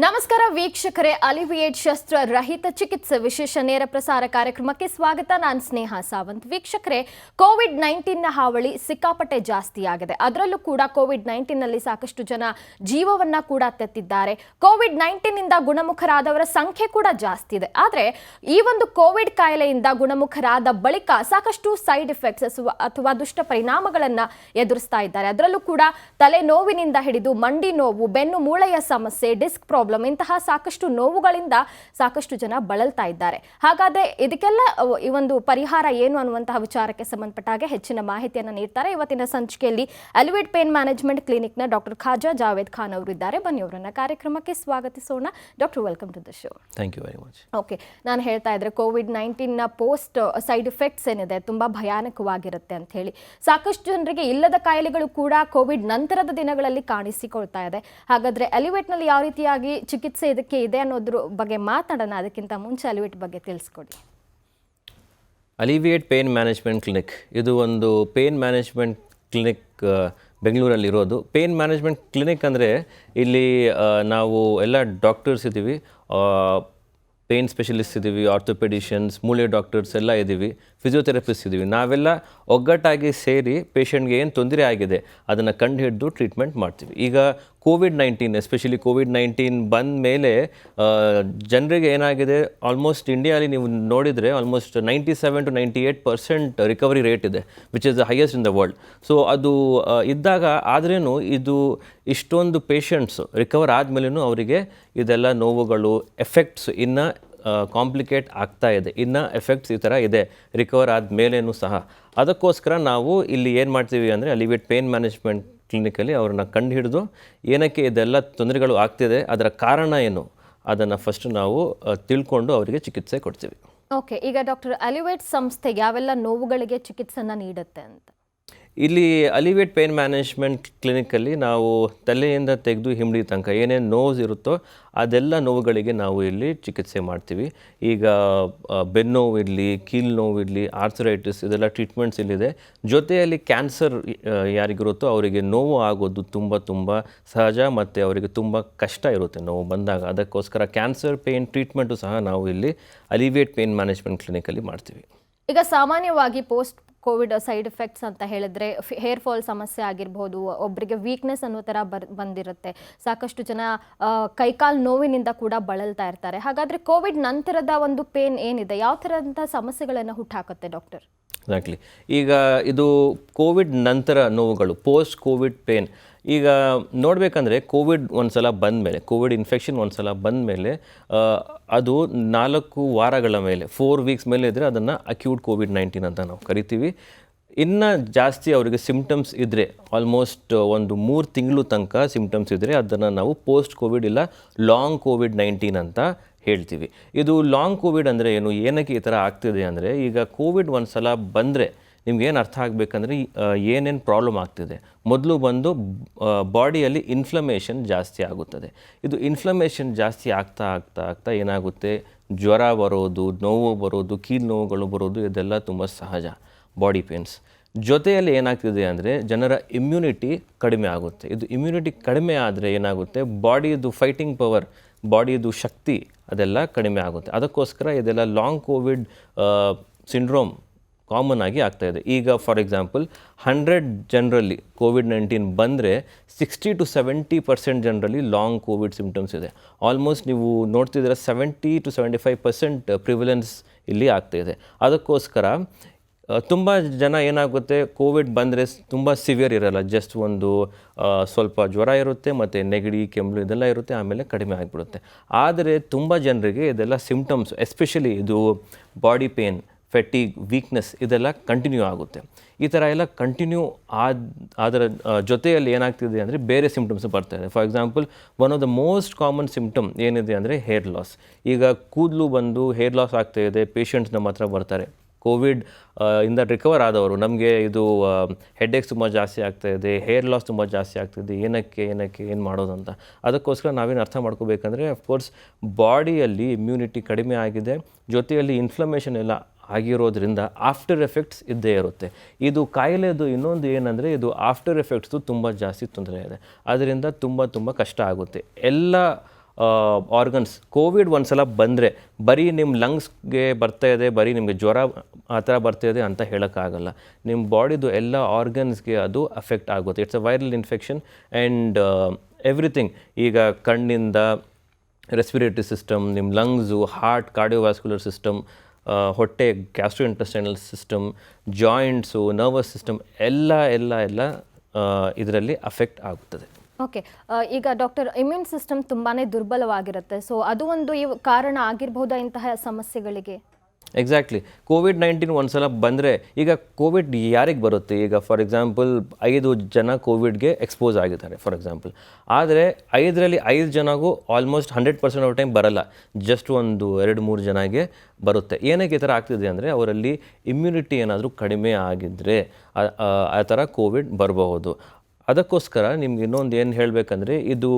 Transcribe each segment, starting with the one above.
ನಮಸ್ಕಾರ ವೀಕ್ಷಕರೇ, ಅಲಿವಿಯೇಟ್ ಶಸ್ತ್ರ ರಹಿತ ಚಿಕಿತ್ಸೆ ವಿಶೇಷ ನೇರ ಪ್ರಸಾರ ಕಾರ್ಯಕ್ರಮಕ್ಕೆ ಸ್ವಾಗತ. ನಾನು ಸ್ನೇಹ ಸಾವಂತ್. ವೀಕ್ಷಕರೇ, ಕೋವಿಡ್-19 ಹಾವಳಿ ಸಿಕ್ಕಾಪಟ್ಟೆ ಜಾಸ್ತಿಯಾಗಿದೆ. ಅದರಲ್ಲೂ ಕೂಡ ಕೋವಿಡ್-19 ನಲ್ಲಿ ಸಾಕಷ್ಟು ಜನ ಜೀವವನ್ನ ಕೂಡ ತೆತ್ತಿದ್ದಾರೆ. ಕೋವಿಡ್-19 ಇಂದ ಗುಣಮುಖರಾದವರ ಸಂಖ್ಯೆ ಕೂಡ ಜಾಸ್ತಿ ಇದೆ. ಆದರೆ ಈ ಒಂದು ಕೋವಿಡ್ ಕಾಯಿಲೆಯಿಂದ ಗುಣಮುಖರಾದ ಬಳಿಕ ಸಾಕಷ್ಟು ಸೈಡ್ ಎಫೆಕ್ಟ್ಸ್ ಅಥವಾ ದುಷ್ಟ ಪರಿಣಾಮಗಳನ್ನ ಎದುರಿಸ್ತಾ ಇದ್ದಾರೆ. ಅದರಲ್ಲೂ ಕೂಡ ತಲೆನೋವಿನಿಂದ ಹಿಡಿದು ಮಂಡಿ ನೋವು, ಬೆನ್ನು ಮೂಳೆಯ ಸಮಸ್ಯೆ, ಡಿಸ್ಕ್ ಪ್ರಾಬ್ಲಮ್ ಇಂತಹ ಸಾಕಷ್ಟು ನೋವುಗಳಿಂದ ಸಾಕಷ್ಟು ಜನ ಬಳಲ್ತಾ ಇದ್ದಾರೆ. ಹಾಗಾದ್ರೆ ಇದಕ್ಕೆಲ್ಲ ಈ ಒಂದು ಪರಿಹಾರ ಏನು ಅನ್ನುವಂತಹ ವಿಚಾರಕ್ಕೆ ಸಂಬಂಧಪಟ್ಟ ಹಾಗೆ ಹೆಚ್ಚಿನ ಮಾಹಿತಿಯನ್ನು ನೀಡ್ತಾರೆ ಇವತ್ತಿನ ಸಂಚಿಕೆಯಲ್ಲಿ ಅಲಿವಿಯೇಟ್ ಪೇನ್ ಮ್ಯಾನೇಜ್ಮೆಂಟ್ ಕ್ಲಿನಿಕ್ನ ಡಾಕ್ಟರ್ ಖಾಜಾ ಜಾವೇದ್ ಖಾನ್ ಅವರು ಇದ್ದಾರೆ. ಬನ್ನಿ ಅವರನ್ನ ಕಾರ್ಯಕ್ರಮಕ್ಕೆ ಸ್ವಾಗತಿಸೋಣ. Doctor, welcome to the show. Thank you very much. Okay, ನಾನು ಹೇಳ್ತಾ ಇದ್ರೆ ಕೋವಿಡ್-19 ಪೋಸ್ಟ್ ಸೈಡ್ ಎಫೆಕ್ಟ್ಸ್ ಏನಿದೆ ತುಂಬಾ ಭಯಾನಕವಾಗಿರುತ್ತೆ ಅಂತ ಹೇಳಿ ಸಾಕಷ್ಟು ಜನರಿಗೆ ಇಲ್ಲದ ಕಾಯಿಲೆಗಳು ಕೂಡ ಕೋವಿಡ್ ನಂತರದ ದಿನಗಳಲ್ಲಿ ಕಾಣಿಸಿಕೊಳ್ತಾ ಇದೆ. ಹಾಗಾದ್ರೆ ಅಲಿವಿಯೇಟ್ನಲ್ಲಿ ಯಾವ ರೀತಿಯಾಗಿ ಚಿಕಿತ್ಸೆ ಇದಕ್ಕೆ ಇದೆ ಅನ್ನೋದ್ರ ಬಗ್ಗೆ ಮಾತಾಡೋಣ. ಅದಕ್ಕಿಂತ ಮುಂಚೆ ಅಲಿವಿಯೇಟ್ ಬಗ್ಗೆ ತಿಳಿಸ್ಕೊಡಿ. ಅಲಿವಿಯೇಟ್ ಪೇನ್ ಮ್ಯಾನೇಜ್ಮೆಂಟ್ ಕ್ಲಿನಿಕ್ ಇದು ಒಂದು ಪೇನ್ ಮ್ಯಾನೇಜ್ಮೆಂಟ್ ಕ್ಲಿನಿಕ್ ಬೆಂಗಳೂರಲ್ಲಿರೋದು. ಪೇನ್ ಮ್ಯಾನೇಜ್ಮೆಂಟ್ ಕ್ಲಿನಿಕ್ ಅಂದರೆ ಇಲ್ಲಿ ನಾವು ಎಲ್ಲ ಡಾಕ್ಟರ್ಸ್ ಇದ್ದೀವಿ, ಪೇನ್ ಸ್ಪೆಷಲಿಸ್ಟ್ ಇದ್ದೀವಿ, ಆರ್ಥೋಪೆಡಿಷನ್ಸ್, ಮೂಳೆ ಡಾಕ್ಟರ್ಸ್ ಎಲ್ಲ ಇದ್ದೀವಿ, ಫಿಸಿಯೋಥೆರಪಿಸ್ಟ್ ಇದ್ದೀವಿ. ನಾವೆಲ್ಲ ಒಗ್ಗಟ್ಟಾಗಿ ಸೇರಿ ಪೇಷಂಟ್ಗೆ ಏನು ತೊಂದರೆ ಆಗಿದೆ ಅದನ್ನು ಕಂಡು ಹಿಡಿದು ಟ್ರೀಟ್ಮೆಂಟ್ ಮಾಡ್ತೀವಿ. ಈಗ ಕೋವಿಡ್-19 ಎಸ್ಪೆಷಲಿ ಕೋವಿಡ್-19 ಬಂದ ಮೇಲೆ ಜನರಿಗೆ ಏನಾಗಿದೆ, ಆಲ್ಮೋಸ್ಟ್ ಇಂಡಿಯಾಲಿ ನೀವು ನೋಡಿದರೆ ಆಲ್ಮೋಸ್ಟ್ 97 to 98% ರಿಕವರಿ ರೇಟ್ ಇದೆ, which is the highest in the world. So ಅದು ಇದ್ದಾಗ ಆದ್ರೂ ಇದು ಇಷ್ಟೊಂದು ಪೇಷಂಟ್ಸ್ ರಿಕವರ್ ಆದಮೇಲೂ ಅವರಿಗೆ ಇದೆಲ್ಲ ನೋವುಗಳು ಎಫೆಕ್ಟ್ಸ್ ಇನ್ನು ಕಾಂಪ್ಲಿಕೇಟ್ ಆಗ್ತಾ ಇದೆ, ಇನ್ನು ಎಫೆಕ್ಟ್ಸ್ ಈ ಥರ ಇದೆ ರಿಕವರ್ ಆದಮೇಲೇನೂ ಸಹ. ಅದಕ್ಕೋಸ್ಕರ ನಾವು ಇಲ್ಲಿ ಏನು ಮಾಡ್ತೀವಿ ಅಂದರೆ ಅಲಿವಿಯೇಟ್ ಪೇನ್ ಮ್ಯಾನೇಜ್ಮೆಂಟ್ ಕ್ಲಿನಿಕಲ್ಲಿ ಅವ್ರನ್ನ ಕಂಡು ಹಿಡಿದು ಏನಕ್ಕೆ ಇದೆಲ್ಲ ತೊಂದರೆಗಳು ಆಗ್ತಿದೆ, ಅದರ ಕಾರಣ ಏನು ಅದನ್ನು ಫಸ್ಟ್ ನಾವು ತಿಳ್ಕೊಂಡು ಅವರಿಗೆ ಚಿಕಿತ್ಸೆ ಕೊಡ್ತೀವಿ. ಓಕೆ, ಈಗ ಡಾಕ್ಟರ್, ಅಲಿವಿಯೇಟ್ ಸಂಸ್ಥೆ ಯಾವೆಲ್ಲ ನೋವುಗಳಿಗೆ ಚಿಕಿತ್ಸೆನ ನೀಡುತ್ತೆ ಅಂತ? ಇಲ್ಲಿ ಅಲಿವಿಯೇಟ್ ಪೇನ್ ಮ್ಯಾನೇಜ್ಮೆಂಟ್ ಕ್ಲಿನಿಕಲ್ಲಿ ನಾವು ತಲೆಯಿಂದ ತೆಗೆದು ಹಿಂಬಡಿ ತನಕ ಏನೇನು ನೋವ್ಸ್ ಇರುತ್ತೋ ಅದೆಲ್ಲ ನೋವುಗಳಿಗೆ ನಾವು ಇಲ್ಲಿ ಚಿಕಿತ್ಸೆ ಮಾಡ್ತೀವಿ. ಈಗ ಬೆನ್ನೋವು ಇರಲಿ, ಕೀಲು ನೋವು ಇರಲಿ, ಆರ್ಥರೈಟಿಸ್, ಇದೆಲ್ಲ ಟ್ರೀಟ್ಮೆಂಟ್ಸ್ ಇಲ್ಲಿದೆ. ಜೊತೆಯಲ್ಲಿ ಕ್ಯಾನ್ಸರ್ ಯಾರಿಗಿರುತ್ತೋ ಅವರಿಗೆ ನೋವು ಆಗೋದು ತುಂಬ ಸಹಜ ಮತ್ತು ಅವರಿಗೆ ತುಂಬ ಕಷ್ಟ ಇರುತ್ತೆ ನೋವು ಬಂದಾಗ. ಅದಕ್ಕೋಸ್ಕರ ಕ್ಯಾನ್ಸರ್ ಪೇನ್ ಟ್ರೀಟ್ಮೆಂಟು ಸಹ ನಾವು ಇಲ್ಲಿ ಅಲಿವಿಯೇಟ್ ಪೇನ್ ಮ್ಯಾನೇಜ್ಮೆಂಟ್ ಕ್ಲಿನಿಕಲ್ಲಿ ಮಾಡ್ತೀವಿ. ಈಗ ಸಾಮಾನ್ಯವಾಗಿ ಪೋಸ್ಟ್ ಕೋವಿಡ್ ಸೈಡ್ ಎಫೆಕ್ಟ್ಸ್ ಅಂತ ಹೇಳಿದ್ರೆ ಹೇರ್ ಫಾಲ್ ಸಮಸ್ಯೆ ಆಗಿರ್ಬೋದು, ಒಬ್ಬರಿಗೆ ವೀಕ್ನೆಸ್ ಅನ್ನೋ ಥರ ಬಂದಿರುತ್ತೆ, ಸಾಕಷ್ಟು ಜನ ಕೈಕಾಲು ನೋವಿನಿಂದ ಕೂಡ ಬಳಲ್ತಾ ಇರ್ತಾರೆ. ಹಾಗಾದರೆ ಕೋವಿಡ್ ನಂತರದ ಒಂದು ಪೇನ್ ಏನಿದೆ, ಯಾವ ಥರದಂಥ ಸಮಸ್ಯೆಗಳನ್ನು ಹುಟ್ಟಾಕುತ್ತೆ ಡಾಕ್ಟರ್? ಎಕ್ಸಾಕ್ಟ್ಲಿ. ಈಗ ಇದು ಕೋವಿಡ್ ನಂತರ ನೋವುಗಳು, ಪೋಸ್ಟ್ ಕೋವಿಡ್ ಪೇನ್. ಈಗ ನೋಡಬೇಕಂದ್ರೆ ಕೋವಿಡ್ ಒಂದ್ಸಲ ಬಂದಮೇಲೆ, ಕೋವಿಡ್ ಇನ್ಫೆಕ್ಷನ್ ಒಂದ್ಸಲ ಬಂದಮೇಲೆ ಅದು 4 ವಾರಗಳ ಮೇಲೆ, 4 ವೀಕ್ಸ್ ಮೇಲೆ ಇದ್ದರೆ ಅದನ್ನು ಅಕ್ಯೂಟ್ ಕೋವಿಡ್-19 ಅಂತ ನಾವು ಕರಿತೀವಿ. ಇನ್ನು ಜಾಸ್ತಿ ಅವರಿಗೆ ಸಿಮ್ಟಮ್ಸ್ ಇದ್ದರೆ, ಆಲ್ಮೋಸ್ಟ್ ಒಂದು 3 ತಿಂಗಳು ತನಕ ಸಿಮ್ಟಮ್ಸ್ ಇದ್ದರೆ ಅದನ್ನು ನಾವು ಪೋಸ್ಟ್ ಕೋವಿಡ್ ಇಲ್ಲ ಲಾಂಗ್ ಕೋವಿಡ್-19 ಅಂತ ಹೇಳ್ತೀವಿ. ಇದು ಲಾಂಗ್ ಕೋವಿಡ್ ಅಂದರೆ ಏನು, ಏನಕ್ಕೆ ಈ ಥರ ಆಗ್ತಿದೆ ಅಂದರೆ, ಈಗ ಕೋವಿಡ್ ಒಂದು ಸಲ ಬಂದರೆ ನಿಮ್ಗೇನು ಅರ್ಥ ಆಗಬೇಕಂದ್ರೆ ಏನೇನು ಪ್ರಾಬ್ಲಮ್ ಆಗ್ತಿದೆ. ಮೊದಲು ಬಂದು ಬಾಡಿಯಲ್ಲಿ ಇನ್ಫ್ಲಮೇಷನ್ ಜಾಸ್ತಿ ಆಗುತ್ತದೆ. ಇದು ಇನ್ಫ್ಲಮೇಷನ್ ಜಾಸ್ತಿ ಆಗ್ತಾ ಏನಾಗುತ್ತೆ, ಜ್ವರ ಬರೋದು, ನೋವು ಬರೋದು, ಕೀಲು ನೋವುಗಳು ಬರೋದು, ಇದೆಲ್ಲ ತುಂಬ ಸಹಜ ಬಾಡಿ ಪೇನ್ಸ್. ಜೊತೆಯಲ್ಲಿ ಏನಾಗ್ತಿದೆ ಅಂದರೆ ಜನರ ಇಮ್ಯುನಿಟಿ ಕಡಿಮೆ ಆಗುತ್ತೆ. ಇದು ಇಮ್ಯುನಿಟಿ ಕಡಿಮೆ ಆದರೆ ಏನಾಗುತ್ತೆ, ಬಾಡಿಯದು ಫೈಟಿಂಗ್ ಪವರ್, ಬಾಡಿಯದು ಶಕ್ತಿ ಅದೆಲ್ಲ ಕಡಿಮೆ ಆಗುತ್ತೆ. ಅದಕ್ಕೋಸ್ಕರ ಇದೆಲ್ಲ ಲಾಂಗ್ ಕೋವಿಡ್ ಸಿಂಡ್ರೋಮ್ ಕಾಮನ್ ಆಗಿ ಆಗ್ತಾಯಿದೆ. ಈಗ ಫಾರ್ ಎಕ್ಸಾಂಪಲ್ 100 ಜನರಲ್ಲಿ ಕೋವಿಡ್-19 ಬಂದರೆ 60 to 70% ಜನರಲ್ಲಿ ಲಾಂಗ್ ಕೋವಿಡ್ ಸಿಮ್ಟಮ್ಸ್ ಇದೆ. ಆಲ್ಮೋಸ್ಟ್ ನೀವು ನೋಡ್ತಿದ್ರೆ 70 to 75% ಪ್ರಿವಿಲೆನ್ಸ್ ಇಲ್ಲಿ ಆಗ್ತಾಯಿದೆ. ಅದಕ್ಕೋಸ್ಕರ ತುಂಬ ಜನ ಏನಾಗುತ್ತೆ, ಕೋವಿಡ್ ಬಂದರೆ ತುಂಬ ಸಿವಿಯರ್ ಇರೋಲ್ಲ, ಜಸ್ಟ್ ಒಂದು ಸ್ವಲ್ಪ ಜ್ವರ ಇರುತ್ತೆ ಮತ್ತು ನೆಗಡಿ, ಕೆಮ್ಮು ಇದೆಲ್ಲ ಇರುತ್ತೆ, ಆಮೇಲೆ ಕಡಿಮೆ ಆಗಿಬಿಡುತ್ತೆ. ಆದರೆ ತುಂಬ ಜನರಿಗೆ ಇದೆಲ್ಲ ಸಿಮ್ಟಮ್ಸ್, ಎಸ್ಪೆಷಲಿ ಇದು ಬಾಡಿ ಪೇನ್, ಫೆಟಿಗ್, ವೀಕ್ನೆಸ್ ಇದೆಲ್ಲ ಕಂಟಿನ್ಯೂ ಆಗುತ್ತೆ. ಈ ಥರ ಎಲ್ಲ ಕಂಟಿನ್ಯೂ ಅದರ ಜೊತೆಯಲ್ಲಿ ಏನಾಗ್ತಿದೆ ಅಂದರೆ ಬೇರೆ ಸಿಮ್ಟಮ್ಸ್ ಬರ್ತಾಯಿದೆ. For example, one of the most common symptom ಏನಿದೆ ಅಂದರೆ ಹೇರ್ ಲಾಸ್. ಈಗ ಕೂದಲು ಬಂದು ಹೇರ್ ಲಾಸ್ ಆಗ್ತಾಯಿದೆ, ಪೇಷಂಟ್ಸ್ ನಮ್ಮ ಹತ್ರ ಬರ್ತಾರೆ ಕೋವಿಡ್ ಇಂದ ರಿಕವರ್ ಆದವರು, ನಮಗೆ ಇದು ಹೆಡ್ಏಕ್ಸ್ ತುಂಬ ಜಾಸ್ತಿ ಆಗ್ತಾಯಿದೆ, ಹೇರ್ ಲಾಸ್ ತುಂಬ ಜಾಸ್ತಿ ಆಗ್ತಾಯಿದೆ, ಏನಕ್ಕೆ ಏನು ಮಾಡೋದು ಅಂತ. ಅದಕ್ಕೋಸ್ಕರ ನಾವೇನು ಅರ್ಥ ಮಾಡ್ಕೋಬೇಕಂದ್ರೆ, ಅಫ್ಕೋರ್ಸ್ ಬಾಡಿಯಲ್ಲಿ ಇಮ್ಯುನಿಟಿ ಕಡಿಮೆ ಆಗಿದೆ, ಜೊತೆಯಲ್ಲಿ ಇನ್ಫ್ಲಮೇಷನ್ ಎಲ್ಲ ಆಗಿರೋದ್ರಿಂದ ಆಫ್ಟರ್ ಎಫೆಕ್ಟ್ಸ್ ಇದ್ದೇ ಇರುತ್ತೆ. ಇದು ಕಾಯಿಲೆದು ಇನ್ನೊಂದು ಏನಂದರೆ, ಇದು ಆಫ್ಟರ್ ಎಫೆಕ್ಟ್ಸು ತುಂಬ ಜಾಸ್ತಿ ತೊಂದರೆ ಇದೆ. ಅದರಿಂದ ತುಂಬ ಕಷ್ಟ ಆಗುತ್ತೆ. ಎಲ್ಲ ಆರ್ಗನ್ಸ್ ಕೋವಿಡ್ ಒಂದ್ಸಲ ಬಂದರೆ ಬರೀ ನಿಮ್ಮ ಲಂಗ್ಸ್ಗೆ ಬರ್ತಾ ಇದೆ, ಬರೀ ನಿಮಗೆ ಜ್ವರ ಆ ಥರ ಬರ್ತಾ ಇದೆ ಅಂತ ಹೇಳೋಕ್ಕಾಗಲ್ಲ. ನಿಮ್ಮ ಬಾಡಿದು ಎಲ್ಲ ಆರ್ಗನ್ಸ್ಗೆ ಅದು ಅಫೆಕ್ಟ್ ಆಗುತ್ತೆ. It's a viral infection and everything. ಈಗ ಕಣ್ಣಿಂದ ರೆಸ್ಪಿರೇಟರಿ ಸಿಸ್ಟಮ್, ನಿಮ್ಮ ಲಂಗ್ಸು, ಹಾರ್ಟ್, ಕಾರ್ಡಿಯೋವ್ಯಾಸ್ಕ್ಯುಲರ್ ಸಿಸ್ಟಮ್, ಹೊಟ್ಟೆ, ಗ್ಯಾಸ್ಟ್ರೋಇಂಟೆಸ್ಟೈನಲ್ ಸಿಸ್ಟಮ್, ಜಾಯಿಂಟ್ಸು, ನರ್ವಸ್ ಸಿಸ್ಟಮ್ ಎಲ್ಲ ಇದರಲ್ಲಿ ಅಫೆಕ್ಟ್ ಆಗುತ್ತದೆ. ಓಕೆ, ಈಗ ಡಾಕ್ಟರ್, ಇಮ್ಯೂನ್ ಸಿಸ್ಟಮ್ ತುಂಬಾ ದುರ್ಬಲವಾಗಿರುತ್ತೆ. ಸೊ ಅದು ಒಂದು ಕಾರಣ ಆಗಿರಬಹುದಾ ಇಂತಹ ಸಮಸ್ಯೆಗಳಿಗೆ? ಎಕ್ಸಾಕ್ಟ್ಲಿ. ಕೋವಿಡ್-19 ಒಂದ್ಸಲ ಬಂದರೆ, ಈಗ ಕೋವಿಡ್ ಯಾರಿಗೆ ಬರುತ್ತೆ? ಈಗ ಫಾರ್ ಎಕ್ಸಾಂಪಲ್ 5 ಜನ ಕೋವಿಡ್ಗೆ ಎಕ್ಸ್ಪೋಸ್ ಆಗಿದ್ದಾರೆ ಫಾರ್ ಎಕ್ಸಾಂಪಲ್. ಆದರೆ 5ರಲ್ಲಿ 5 ಜನಗೂ ಆಲ್ಮೋಸ್ಟ್ 100% ಆಫ್ ಟೈಮ್ ಬರಲ್ಲ, ಜಸ್ಟ್ ಒಂದು 2-3 ಜನಗೆ ಬರುತ್ತೆ. ಏನಕ್ಕೆ ಈ ಥರ ಆಗ್ತಿದೆ ಅಂದರೆ ಅವರಲ್ಲಿ ಇಮ್ಯುನಿಟಿ ಏನಾದರೂ ಕಡಿಮೆ ಆಗಿದ್ದರೆ ಆ ಥರ ಕೋವಿಡ್ ಬರಬಹುದು. ಅದಕ್ಕೋಸ್ಕರ ನಿಮ್ಗೆ ಇನ್ನೊಂದು ಏನು ಹೇಳಬೇಕಂದ್ರೆ, ಇದು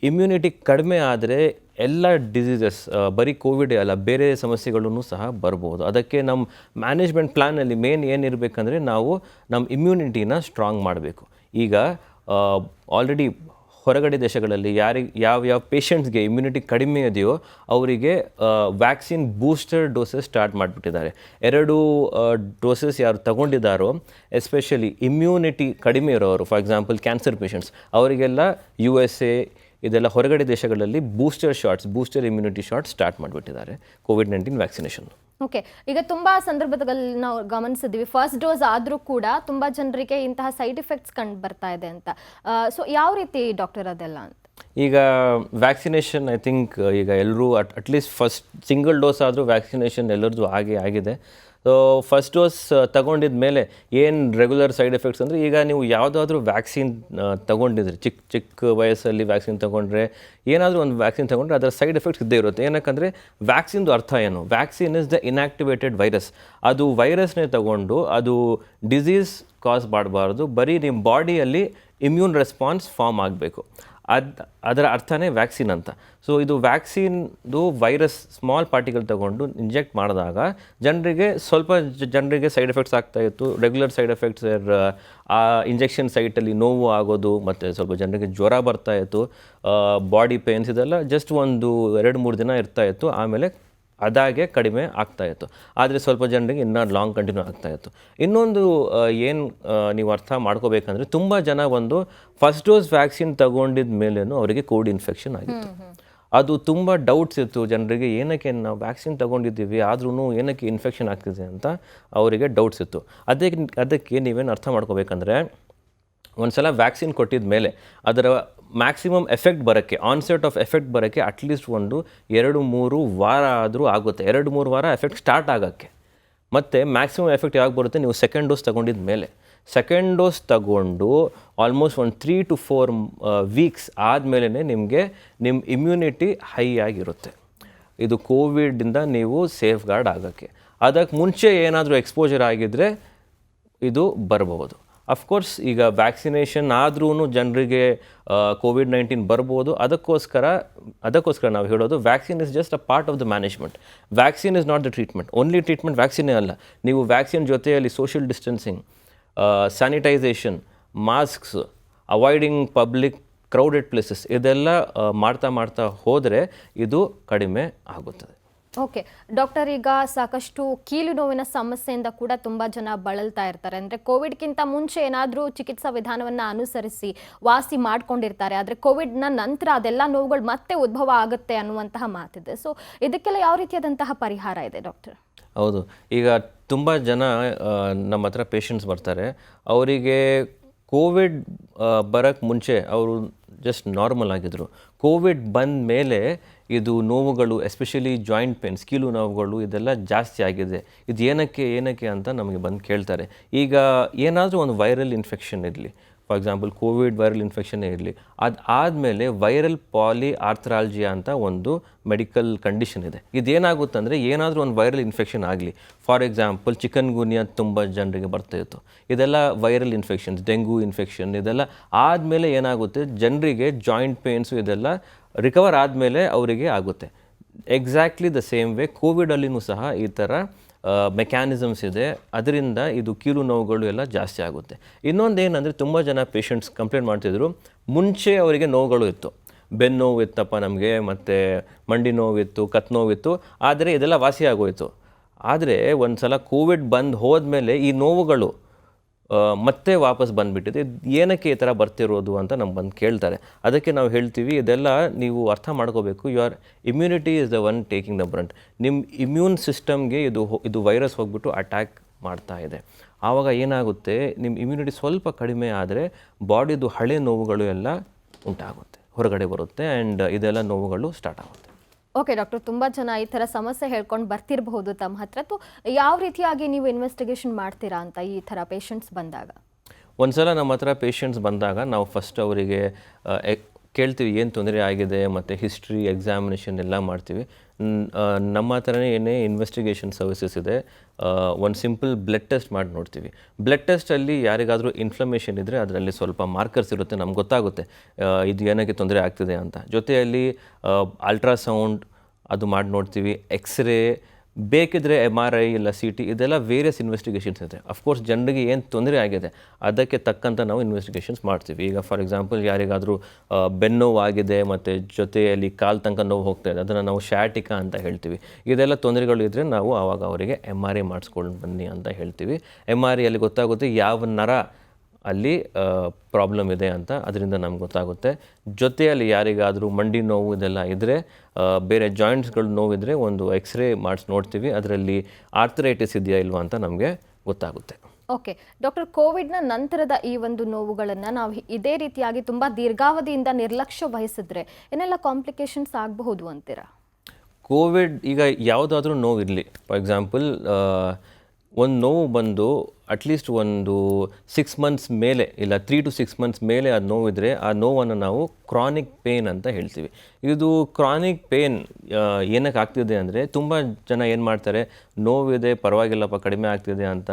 ಇಮ್ಯುನಿಟಿ ಕಡಿಮೆ ಆದರೆ ಎಲ್ಲ ಡಿಸೀಸಸ್, ಬರೀ ಕೋವಿಡೇ ಅಲ್ಲ, ಬೇರೆ ಸಮಸ್ಯೆಗಳೂ ಸಹ ಬರ್ಬೋದು. ಅದಕ್ಕೆ ನಮ್ಮ ಮ್ಯಾನೇಜ್ಮೆಂಟ್ ಪ್ಲ್ಯಾನಲ್ಲಿ ಮೇನ್ ಏನಿರಬೇಕಂದ್ರೆ ನಾವು ನಮ್ಮ ಇಮ್ಯುನಿಟಿನ ಸ್ಟ್ರಾಂಗ್ ಮಾಡಬೇಕು. ಈಗ ಆಲ್ರೆಡಿ ಹೊರಗಡೆ ದೇಶಗಳಲ್ಲಿ ಯಾವ ಪೇಷಂಟ್ಸ್ಗೆ ಇಮ್ಯುನಿಟಿ ಕಡಿಮೆ ಇದೆಯೋ ಅವರಿಗೆ ವ್ಯಾಕ್ಸಿನ್ ಬೂಸ್ಟರ್ ಡೋಸಸ್ ಸ್ಟಾರ್ಟ್ ಮಾಡಿಬಿಟ್ಟಿದ್ದಾರೆ. 2 ಡೋಸಸ್ ಯಾರು ತಗೊಂಡಿದ್ದಾರೋ, ಎಸ್ಪೆಷಲಿ ಇಮ್ಯುನಿಟಿ ಕಡಿಮೆ ಇರೋರು, ಫಾರ್ ಎಕ್ಸಾಂಪಲ್ ಕ್ಯಾನ್ಸರ್ ಪೇಷಂಟ್ಸ್, ಅವರಿಗೆಲ್ಲ USA ಇದೆಲ್ಲ ಹೊರಗಡೆ ದೇಶಗಳಲ್ಲಿ ಬೂಸ್ಟರ್ ಇಮ್ಯುನಿಟಿ ಶಾಟ್ಸ್ ಸ್ಟಾರ್ಟ್ ಮಾಡಿಬಿಟ್ಟಿದ್ದಾರೆ ಕೋವಿಡ್-19 ವ್ಯಾಕ್ಸಿನೇಷನ್. ಓಕೆ, ಈಗ ತುಂಬ ಸಂದರ್ಭದಲ್ಲಿ ನಾವು ಗಮನಿಸಿದ್ವಿ, ಫಸ್ಟ್ ಡೋಸ್ ಆದರೂ ಕೂಡ ತುಂಬ ಜನರಿಗೆ ಇಂತಹ ಸೈಡ್ ಎಫೆಕ್ಟ್ಸ್ ಕಂಡು ಬರ್ತಾ ಇದೆ ಅಂತ. ಸೊ ಯಾವ ರೀತಿ ಡಾಕ್ಟರ್ ಅದೆಲ್ಲ ಅಂತ? ಈಗ ವ್ಯಾಕ್ಸಿನೇಷನ್ ಐ ಥಿಂಕ್ ಈಗ ಎಲ್ಲರೂ ಅಟ್ಲೀಸ್ಟ್ ಫಸ್ಟ್ ಸಿಂಗಲ್ ಡೋಸ್ ಆದರೂ ವ್ಯಾಕ್ಸಿನೇಷನ್ ಎಲ್ಲರದ್ದು ಆಗಿದೆ. ಸೊ ಫಸ್ಟ್ ಡೋಸ್ ತಗೊಂಡಿದ ಮೇಲೆ ಏನು ರೆಗ್ಯುಲರ್ ಸೈಡ್ ಎಫೆಕ್ಟ್ಸ್ ಅಂದರೆ, ಈಗ ನೀವು ಯಾವುದಾದ್ರೂ ವ್ಯಾಕ್ಸಿನ್ ತಗೊಂಡಿದ್ರೆ, ಚಿಕ್ಕ ವಯಸ್ಸಲ್ಲಿ ವ್ಯಾಕ್ಸಿನ್ ತೊಗೊಂಡ್ರೆ, ಏನಾದರೂ ಒಂದು ವ್ಯಾಕ್ಸಿನ್ ತೊಗೊಂಡ್ರೆ ಅದರ ಸೈಡ್ ಎಫೆಕ್ಟ್ಸ್ ಇದ್ದೇ ಇರುತ್ತೆ. ಏನಕ್ಕಂದರೆ ವ್ಯಾಕ್ಸಿನ್ದು ಅರ್ಥ ಏನು? Vaccine is the inactivated virus. ಅದು ವೈರಸ್ನೇ ತಗೊಂಡು ಅದು ಡಿಸೀಸ್ ಕಾಸ್ ಮಾಡಬಾರ್ದು, ಬರೀ ನಿಮ್ಮ ಬಾಡಿಯಲ್ಲಿ ಇಮ್ಯೂನ್ ರೆಸ್ಪಾನ್ಸ್ ಫಾರ್ಮ್ ಆಗಬೇಕು. ಅದರ ಅರ್ಥನೇ ವ್ಯಾಕ್ಸಿನ್ ಅಂತ. ಸೊ ಇದು ವ್ಯಾಕ್ಸಿನ್ದು ವೈರಸ್ ಸ್ಮಾಲ್ ಪಾರ್ಟಿಕಲ್ ತಗೊಂಡು ಇಂಜೆಕ್ಟ್ ಮಾಡಿದಾಗ ಸ್ವಲ್ಪ ಜನರಿಗೆ ಸೈಡ್ ಎಫೆಕ್ಟ್ಸ್ ಆಗ್ತಾಯಿತ್ತು. ರೆಗ್ಯುಲರ್ ಸೈಡ್ ಎಫೆಕ್ಟ್ಸ್, ಆ ಇಂಜೆಕ್ಷನ್ ಸೈಟಲ್ಲಿ ನೋವು ಆಗೋದು, ಮತ್ತು ಸ್ವಲ್ಪ ಜನರಿಗೆ ಜ್ವರ ಬರ್ತಾಯಿತ್ತು, ಬಾಡಿ ಪೇನ್ಸ್, ಇದೆಲ್ಲ ಜಸ್ಟ್ ಒಂದು 2-3 ದಿನ ಇರ್ತಾಯಿತ್ತು, ಆಮೇಲೆ ಅದಾಗೆ ಕಡಿಮೆ ಆಗ್ತಾಯಿತ್ತು. ಆದರೆ ಸ್ವಲ್ಪ ಜನರಿಗೆ ಇನ್ನೂ ಲಾಂಗ್ ಕಂಟಿನ್ಯೂ ಆಗ್ತಾಯಿತ್ತು. ಇನ್ನೊಂದು ಏನು ನೀವು ಅರ್ಥ ಮಾಡ್ಕೋಬೇಕಂದ್ರೆ, ತುಂಬ ಜನ ಫಸ್ಟ್ ಡೋಸ್ ವ್ಯಾಕ್ಸಿನ್ ತಗೊಂಡಿದ ಮೇಲೇನು ಅವರಿಗೆ ಕೋವಿಡ್ ಇನ್ಫೆಕ್ಷನ್ ಆಗಿತ್ತು. ಅದು ತುಂಬ ಡೌಟ್ಸ್ ಇತ್ತು ಜನರಿಗೆ, ಏನಕ್ಕೆ ನಾವು ವ್ಯಾಕ್ಸಿನ್ ತಗೊಂಡಿದ್ದೀವಿ ಆದ್ರೂ ಏನಕ್ಕೆ ಇನ್ಫೆಕ್ಷನ್ ಆಗ್ತಿದೆ ಅಂತ ಅವರಿಗೆ ಡೌಟ್ಸ್ ಇತ್ತು. ಅದಕ್ಕೆ ನೀವೇನು ಅರ್ಥ ಮಾಡ್ಕೋಬೇಕಂದ್ರೆ, ಒಂದು ಸಲ ವ್ಯಾಕ್ಸಿನ್ ಕೊಟ್ಟಿದ ಮೇಲೆ ಅದರ ಮ್ಯಾಕ್ಸಿಮಮ್ ಎಫೆಕ್ಟ್ ಬರೋಕ್ಕೆ, ಆನ್ಸೆಟ್ ಆಫ್ ಎಫೆಕ್ಟ್ ಬರೋಕ್ಕೆ ಅಟ್ಲೀಸ್ಟ್ 2-3 ವಾರ ಆದರೂ ಆಗುತ್ತೆ. 2-3 ವಾರ ಎಫೆಕ್ಟ್ ಸ್ಟಾರ್ಟ್ ಆಗೋಕ್ಕೆ. ಮತ್ತು ಮ್ಯಾಕ್ಸಿಮಮ್ ಎಫೆಕ್ಟ್ ಯಾವಾಗ ಬರುತ್ತೆ? ನೀವು ಸೆಕೆಂಡ್ ಡೋಸ್ ತಗೊಂಡಿದ ಮೇಲೆ. ಸೆಕೆಂಡ್ ಡೋಸ್ ತಗೊಂಡು ಆಲ್ಮೋಸ್ಟ್ 3 to 4 ವೀಕ್ಸ್ ಆದಮೇಲೆ ನಿಮ್ಮ ಇಮ್ಯುನಿಟಿ ಹೈ ಆಗಿರುತ್ತೆ. ಇದು ಕೋವಿಡಿಂದ ನೀವು ಸೇಫ್ ಗಾರ್ಡ್ ಆಗೋಕ್ಕೆ. ಅದಕ್ಕೆ ಮುಂಚೆ ಏನಾದರೂ ಎಕ್ಸ್ಪೋಜರ್ ಆಗಿದ್ದರೆ ಇದು ಬರಬಹುದು. ಅಫ್ಕೋರ್ಸ್ ಈಗ ವ್ಯಾಕ್ಸಿನೇಷನ್ ಆದ್ರೂ ಜನರಿಗೆ ಕೋವಿಡ್-19 ಬರ್ಬೋದು. ಅದಕ್ಕೋಸ್ಕರ ನಾವು ಹೇಳೋದು, vaccine is just a part of the management. Vaccine is not the treatment. Only treatment ವ್ಯಾಕ್ಸಿನೇ ಅಲ್ಲ. ನೀವು ವ್ಯಾಕ್ಸಿನ್ ಜೊತೆಯಲ್ಲಿ social distancing, sanitisation, masks, avoiding public crowded places, ಇದೆಲ್ಲ ಮಾಡ್ತಾ ಹೋದರೆ ಇದು ಕಡಿಮೆ ಆಗುತ್ತದೆ. ಓಕೆ ಡಾಕ್ಟರ್, ಈಗ ಸಾಕಷ್ಟು ಕೀಲು ನೋವಿನ ಸಮಸ್ಯೆಯಿಂದ ಕೂಡ ತುಂಬ ಜನ ಬಳಲ್ತಾ ಇರ್ತಾರೆ. ಅಂದರೆ ಕೋವಿಡ್ಗಿಂತ ಮುಂಚೆ ಏನಾದರೂ ಚಿಕಿತ್ಸಾ ವಿಧಾನವನ್ನು ಅನುಸರಿಸಿ ವಾಸಿ ಮಾಡ್ಕೊಂಡಿರ್ತಾರೆ, ಆದರೆ ಕೋವಿಡ್ನ ನಂತರ ಅದೆಲ್ಲ ನೋವುಗಳು ಮತ್ತೆ ಉದ್ಭವ ಆಗುತ್ತೆ ಅನ್ನುವಂತಹ ಮಾತಿದೆ. ಸೊ ಇದಕ್ಕೆಲ್ಲ ಯಾವ ರೀತಿಯಾದಂತಹ ಪರಿಹಾರ ಇದೆ ಡಾಕ್ಟರ್? ಹೌದು, ಈಗ ತುಂಬ ಜನ ನಮ್ಮ ಹತ್ರ ಪೇಷಂಟ್ಸ್ ಬರ್ತಾರೆ. ಅವರಿಗೆ ಕೋವಿಡ್ ಬರೋಕ್ಕೆ ಮುಂಚೆ ಅವರು ಜಸ್ಟ್ ನಾರ್ಮಲ್ ಆಗಿದ್ದರು. ಕೋವಿಡ್ ಬಂದ ಮೇಲೆ ಇದು ನೋವುಗಳು, ಎಸ್ಪೆಷಲಿ ಜಾಯಿಂಟ್ ಪೇನ್ಸ್, ಕೀಲು ನೋವುಗಳು, ಇದೆಲ್ಲ ಜಾಸ್ತಿ ಆಗಿದೆ. ಇದು ಏನಕ್ಕೆ ಅಂತ ನಮಗೆ ಬಂದು ಕೇಳ್ತಾರೆ. ಈಗ ಏನಾದರೂ ಒಂದು ವೈರಲ್ ಇನ್ಫೆಕ್ಷನ್ ಇರಲಿ, ಫಾರ್ ಎಕ್ಸಾಂಪಲ್ ಕೋವಿಡ್ ವೈರಲ್ ಇನ್ಫೆಕ್ಷನ್ನೇ ಇರಲಿ, ಅದಾದಮೇಲೆ ವೈರಲ್ ಪಾಲಿಆರ್ಥ್ರಾಲ್ಜಿಯಾ ಅಂತ ಒಂದು ಮೆಡಿಕಲ್ ಕಂಡೀಷನ್ ಇದೆ. ಇದೇನಾಗುತ್ತಂದರೆ, ಏನಾದರೂ ಒಂದು ವೈರಲ್ ಇನ್ಫೆಕ್ಷನ್ ಆಗಲಿ, ಫಾರ್ ಎಕ್ಸಾಂಪಲ್ ಚಿಕನ್ ಗುನ್ಯಾ ತುಂಬ ಜನರಿಗೆ ಬರ್ತಾಯಿತ್ತು, ಇದೆಲ್ಲ ವೈರಲ್ ಇನ್ಫೆಕ್ಷನ್ಸ್, ಡೆಂಗು ಇನ್ಫೆಕ್ಷನ್, ಇದೆಲ್ಲ ಆದಮೇಲೆ ಏನಾಗುತ್ತೆ, ಜನರಿಗೆ ಜಾಯಿಂಟ್ ಪೇನ್ಸು ಇದೆಲ್ಲ ರಿಕವರ್ ಆದಮೇಲೆ ಅವರಿಗೆ ಆಗುತ್ತೆ. ಎಕ್ಸಾಕ್ಟ್ಲಿ ದ ಸೇಮ್ ವೇ ಕೋವಿಡಲ್ಲಿನೂ ಸಹ ಈ ಥರ ಮೆಕ್ಯಾನಿಸಮ್ಸ್ ಇದೆ. ಅದರಿಂದ ಇದು ಕೀಲು ನೋವುಗಳು ಎಲ್ಲ ಜಾಸ್ತಿ ಆಗುತ್ತೆ. ಇನ್ನೊಂದು ಏನಂದರೆ, ತುಂಬ ಜನ ಪೇಷಂಟ್ಸ್ ಕಂಪ್ಲೇಂಟ್ ಮಾಡ್ತಿದ್ರು, ಮುಂಚೆ ಅವರಿಗೆ ನೋವುಗಳು ಇತ್ತು, ಬೆನ್ನು ನೋವಿತ್ತಪ್ಪ ನಮಗೆ, ಮತ್ತು ಮಂಡಿ ನೋವಿತ್ತು, ಕತ್ತು ನೋವಿತ್ತು, ಆದರೆ ಇದೆಲ್ಲ ವಾಸಿ ಆಗೋಯಿತು. ಆದರೆ ಒಂದು ಸಲ ಕೋವಿಡ್ ಬಂದು ಹೋದ್ಮೇಲೆ ಈ ನೋವುಗಳು ಮತ್ತೆ ವಾಪಸ್ ಬಂದುಬಿಟ್ಟಿದೆ. ಏನಕ್ಕೆ ಈ ಥರ ಬರ್ತಿರೋದು ಅಂತ ನಮ್ಗೆ ಬಂದು ಕೇಳ್ತಾರೆ. ಅದಕ್ಕೆ ನಾವು ಹೇಳ್ತೀವಿ, ಇದೆಲ್ಲ ನೀವು ಅರ್ಥ ಮಾಡ್ಕೋಬೇಕು. Your immunity is the one taking the ಬ್ರಂಟ್. ನಿಮ್ಮ ಇಮ್ಯೂನ್ ಸಿಸ್ಟಮ್ಗೆ ಇದು ವೈರಸ್ ಹೋಗ್ಬಿಟ್ಟು ಅಟ್ಯಾಕ್ ಮಾಡ್ತಾ ಇದೆ. ಆವಾಗ ಏನಾಗುತ್ತೆ, ನಿಮ್ಮ ಇಮ್ಯುನಿಟಿ ಸ್ವಲ್ಪ ಕಡಿಮೆ ಆದರೆ ಬಾಡಿದು ಹಳೆ ನೋವುಗಳು ಎಲ್ಲ ಉಂಟಾಗುತ್ತೆ, ಹೊರಗಡೆ ಬರುತ್ತೆ, ಆ್ಯಂಡ್ ಇದೆಲ್ಲ ನೋವುಗಳು ಸ್ಟಾರ್ಟ್ ಆಗುತ್ತೆ. ಓಕೆ ಡಾಕ್ಟರ್, ತುಂಬ ಜನ ಈ ಥರ ಸಮಸ್ಯೆ ಹೇಳ್ಕೊಂಡು ಬರ್ತಿರಬಹುದು ತಮ್ಮ ಹತ್ರ. ಯಾವ ರೀತಿಯಾಗಿ ನೀವು ಇನ್ವೆಸ್ಟಿಗೇಷನ್ ಮಾಡ್ತೀರಾ ಅಂತ ಈ ಥರ ಪೇಷಂಟ್ಸ್ ಬಂದಾಗ? ಒಂದು ಸಲ ನಮ್ಮ ಹತ್ರ ಪೇಷಂಟ್ಸ್ ಬಂದಾಗ ನಾವು ಫಸ್ಟ್ ಅವರಿಗೆ ಕೇಳ್ತೀವಿ ಏನು ತೊಂದರೆ ಆಗಿದೆ, ಮತ್ತು ಹಿಸ್ಟ್ರಿ, ಎಕ್ಸಾಮಿನೇಷನ್ ಎಲ್ಲ ಮಾಡ್ತೀವಿ. ನಮ್ಮ ಹತ್ರನೇ ಏನೇ ಇನ್ವೆಸ್ಟಿಗೇಷನ್ ಸರ್ವಿಸಸ್ ಇದೆ. ಒಂದು ಸಿಂಪಲ್ ಬ್ಲಡ್ ಟೆಸ್ಟ್ ಮಾಡಿ ನೋಡ್ತೀವಿ. ಬ್ಲಡ್ ಟೆಸ್ಟಲ್ಲಿ ಯಾರಿಗಾದರೂ ಇನ್ಫ್ಲಮೇಷನ್ ಇದ್ದರೆ ಅದರಲ್ಲಿ ಸ್ವಲ್ಪ ಮಾರ್ಕರ್ಸ್ ಇರುತ್ತೆ, ನಮ್ಗೆ ಗೊತ್ತಾಗುತ್ತೆ ಇದು ಏನಕ್ಕೆ ತೊಂದರೆ ಆಗ್ತಿದೆ ಅಂತ. ಜೊತೆಯಲ್ಲಿ ಅಲ್ಟ್ರಾಸೌಂಡ್ ಅದು ಮಾಡಿ ನೋಡ್ತೀವಿ, ಎಕ್ಸ್ರೇ, ಬೇಕಿದ್ರೆ MRI ಇಲ್ಲ CT, ಇದೆಲ್ಲ ವೇರಿಯಸ್ ಇನ್ವೆಸ್ಟಿಗೇಷನ್ಸ್ ಇದೆ. ಅಫ್ಕೋರ್ಸ್ ಜನರಿಗೆ ಏನು ತೊಂದರೆ ಆಗಿದೆ ಅದಕ್ಕೆ ತಕ್ಕಂಥ ನಾವು ಇನ್ವೆಸ್ಟಿಗೇಷನ್ಸ್ ಮಾಡ್ತೀವಿ. ಈಗ ಫಾರ್ ಎಕ್ಸಾಂಪಲ್ ಯಾರಿಗಾದರೂ ಬೆನ್ನೋವು ಆಗಿದೆ ಮತ್ತು ಜೊತೆಯಲ್ಲಿ ಕಾಲು ತನಕ ನೋವು ಹೋಗ್ತಾ ಇದೆ, ಅದನ್ನು ನಾವು ಶ್ಯಾಟಿಕಾ ಅಂತ ಹೇಳ್ತೀವಿ. ಇದೆಲ್ಲ ತೊಂದರೆಗಳು ಇದ್ದರೆ ನಾವು ಆವಾಗ ಅವರಿಗೆ MRI ಮಾಡಿಸ್ಕೊಂಡು ಬನ್ನಿ ಅಂತ ಹೇಳ್ತೀವಿ. MRIಯಲ್ಲಿ ಗೊತ್ತಾಗುತ್ತೆ ಯಾವ ನರ ಅಲ್ಲಿ ಪ್ರಾಬ್ಲಮ್ ಇದೆ ಅಂತ, ಅದರಿಂದ ನಮ್ಗೆ ಗೊತ್ತಾಗುತ್ತೆ. ಜೊತೆಯಲ್ಲಿ ಯಾರಿಗಾದರೂ ಮಂಡಿ ನೋವು ಇದೆಲ್ಲ ಇದ್ದರೆ, ಬೇರೆ ಜಾಯಿಂಟ್ಸ್ಗಳು ನೋವಿದ್ರೆ ಒಂದು ಎಕ್ಸ್ರೇ ಮಾಡಿಸಿ ನೋಡ್ತೀವಿ, ಅದರಲ್ಲಿ ಆರ್ಥರೈಟಿಸ್ ಇದೆಯಾ ಇಲ್ವಾ ಅಂತ ನಮಗೆ ಗೊತ್ತಾಗುತ್ತೆ. ಓಕೆ ಡಾಕ್ಟರ್, ಕೋವಿಡ್ನ ನಂತರದ ಈ ಒಂದು ನೋವುಗಳನ್ನು ನಾವು ಇದೇ ರೀತಿಯಾಗಿ ತುಂಬ ದೀರ್ಘಾವಧಿಯಿಂದ ನಿರ್ಲಕ್ಷ್ಯ ವಹಿಸಿದ್ರೆ ಏನೆಲ್ಲ ಕಾಂಪ್ಲಿಕೇಶನ್ಸ್ ಆಗಬಹುದು ಅಂತೀರಾ? ಕೋವಿಡ್ ಈಗ ಯಾವುದಾದ್ರೂ ನೋವು ಇರಲಿ, ಫಾರ್ ಎಕ್ಸಾಂಪಲ್ ಒಂದು ನೋವು ಬಂದು ಅಟ್ಲೀಸ್ಟ್ ಒಂದು 6 months ಮೇಲೆ, ಇಲ್ಲ 3 to 6 months ಮೇಲೆ ಅದು ನೋವಿದ್ರೆ ಆ ನೋವನ್ನು ನಾವು ಕ್ರಾನಿಕ್ ಪೇನ್ ಅಂತ ಹೇಳ್ತೀವಿ. ಇದು ಕ್ರಾನಿಕ್ ಪೇನ್ ಏನಕ್ಕೆ ಆಗ್ತಿದೆ ಅಂದರೆ, ತುಂಬ ಜನ ಏನು ಮಾಡ್ತಾರೆ, ನೋವಿದೆ ಪರವಾಗಿಲ್ಲಪ್ಪ ಕಡಿಮೆ ಆಗ್ತಿದೆ ಅಂತ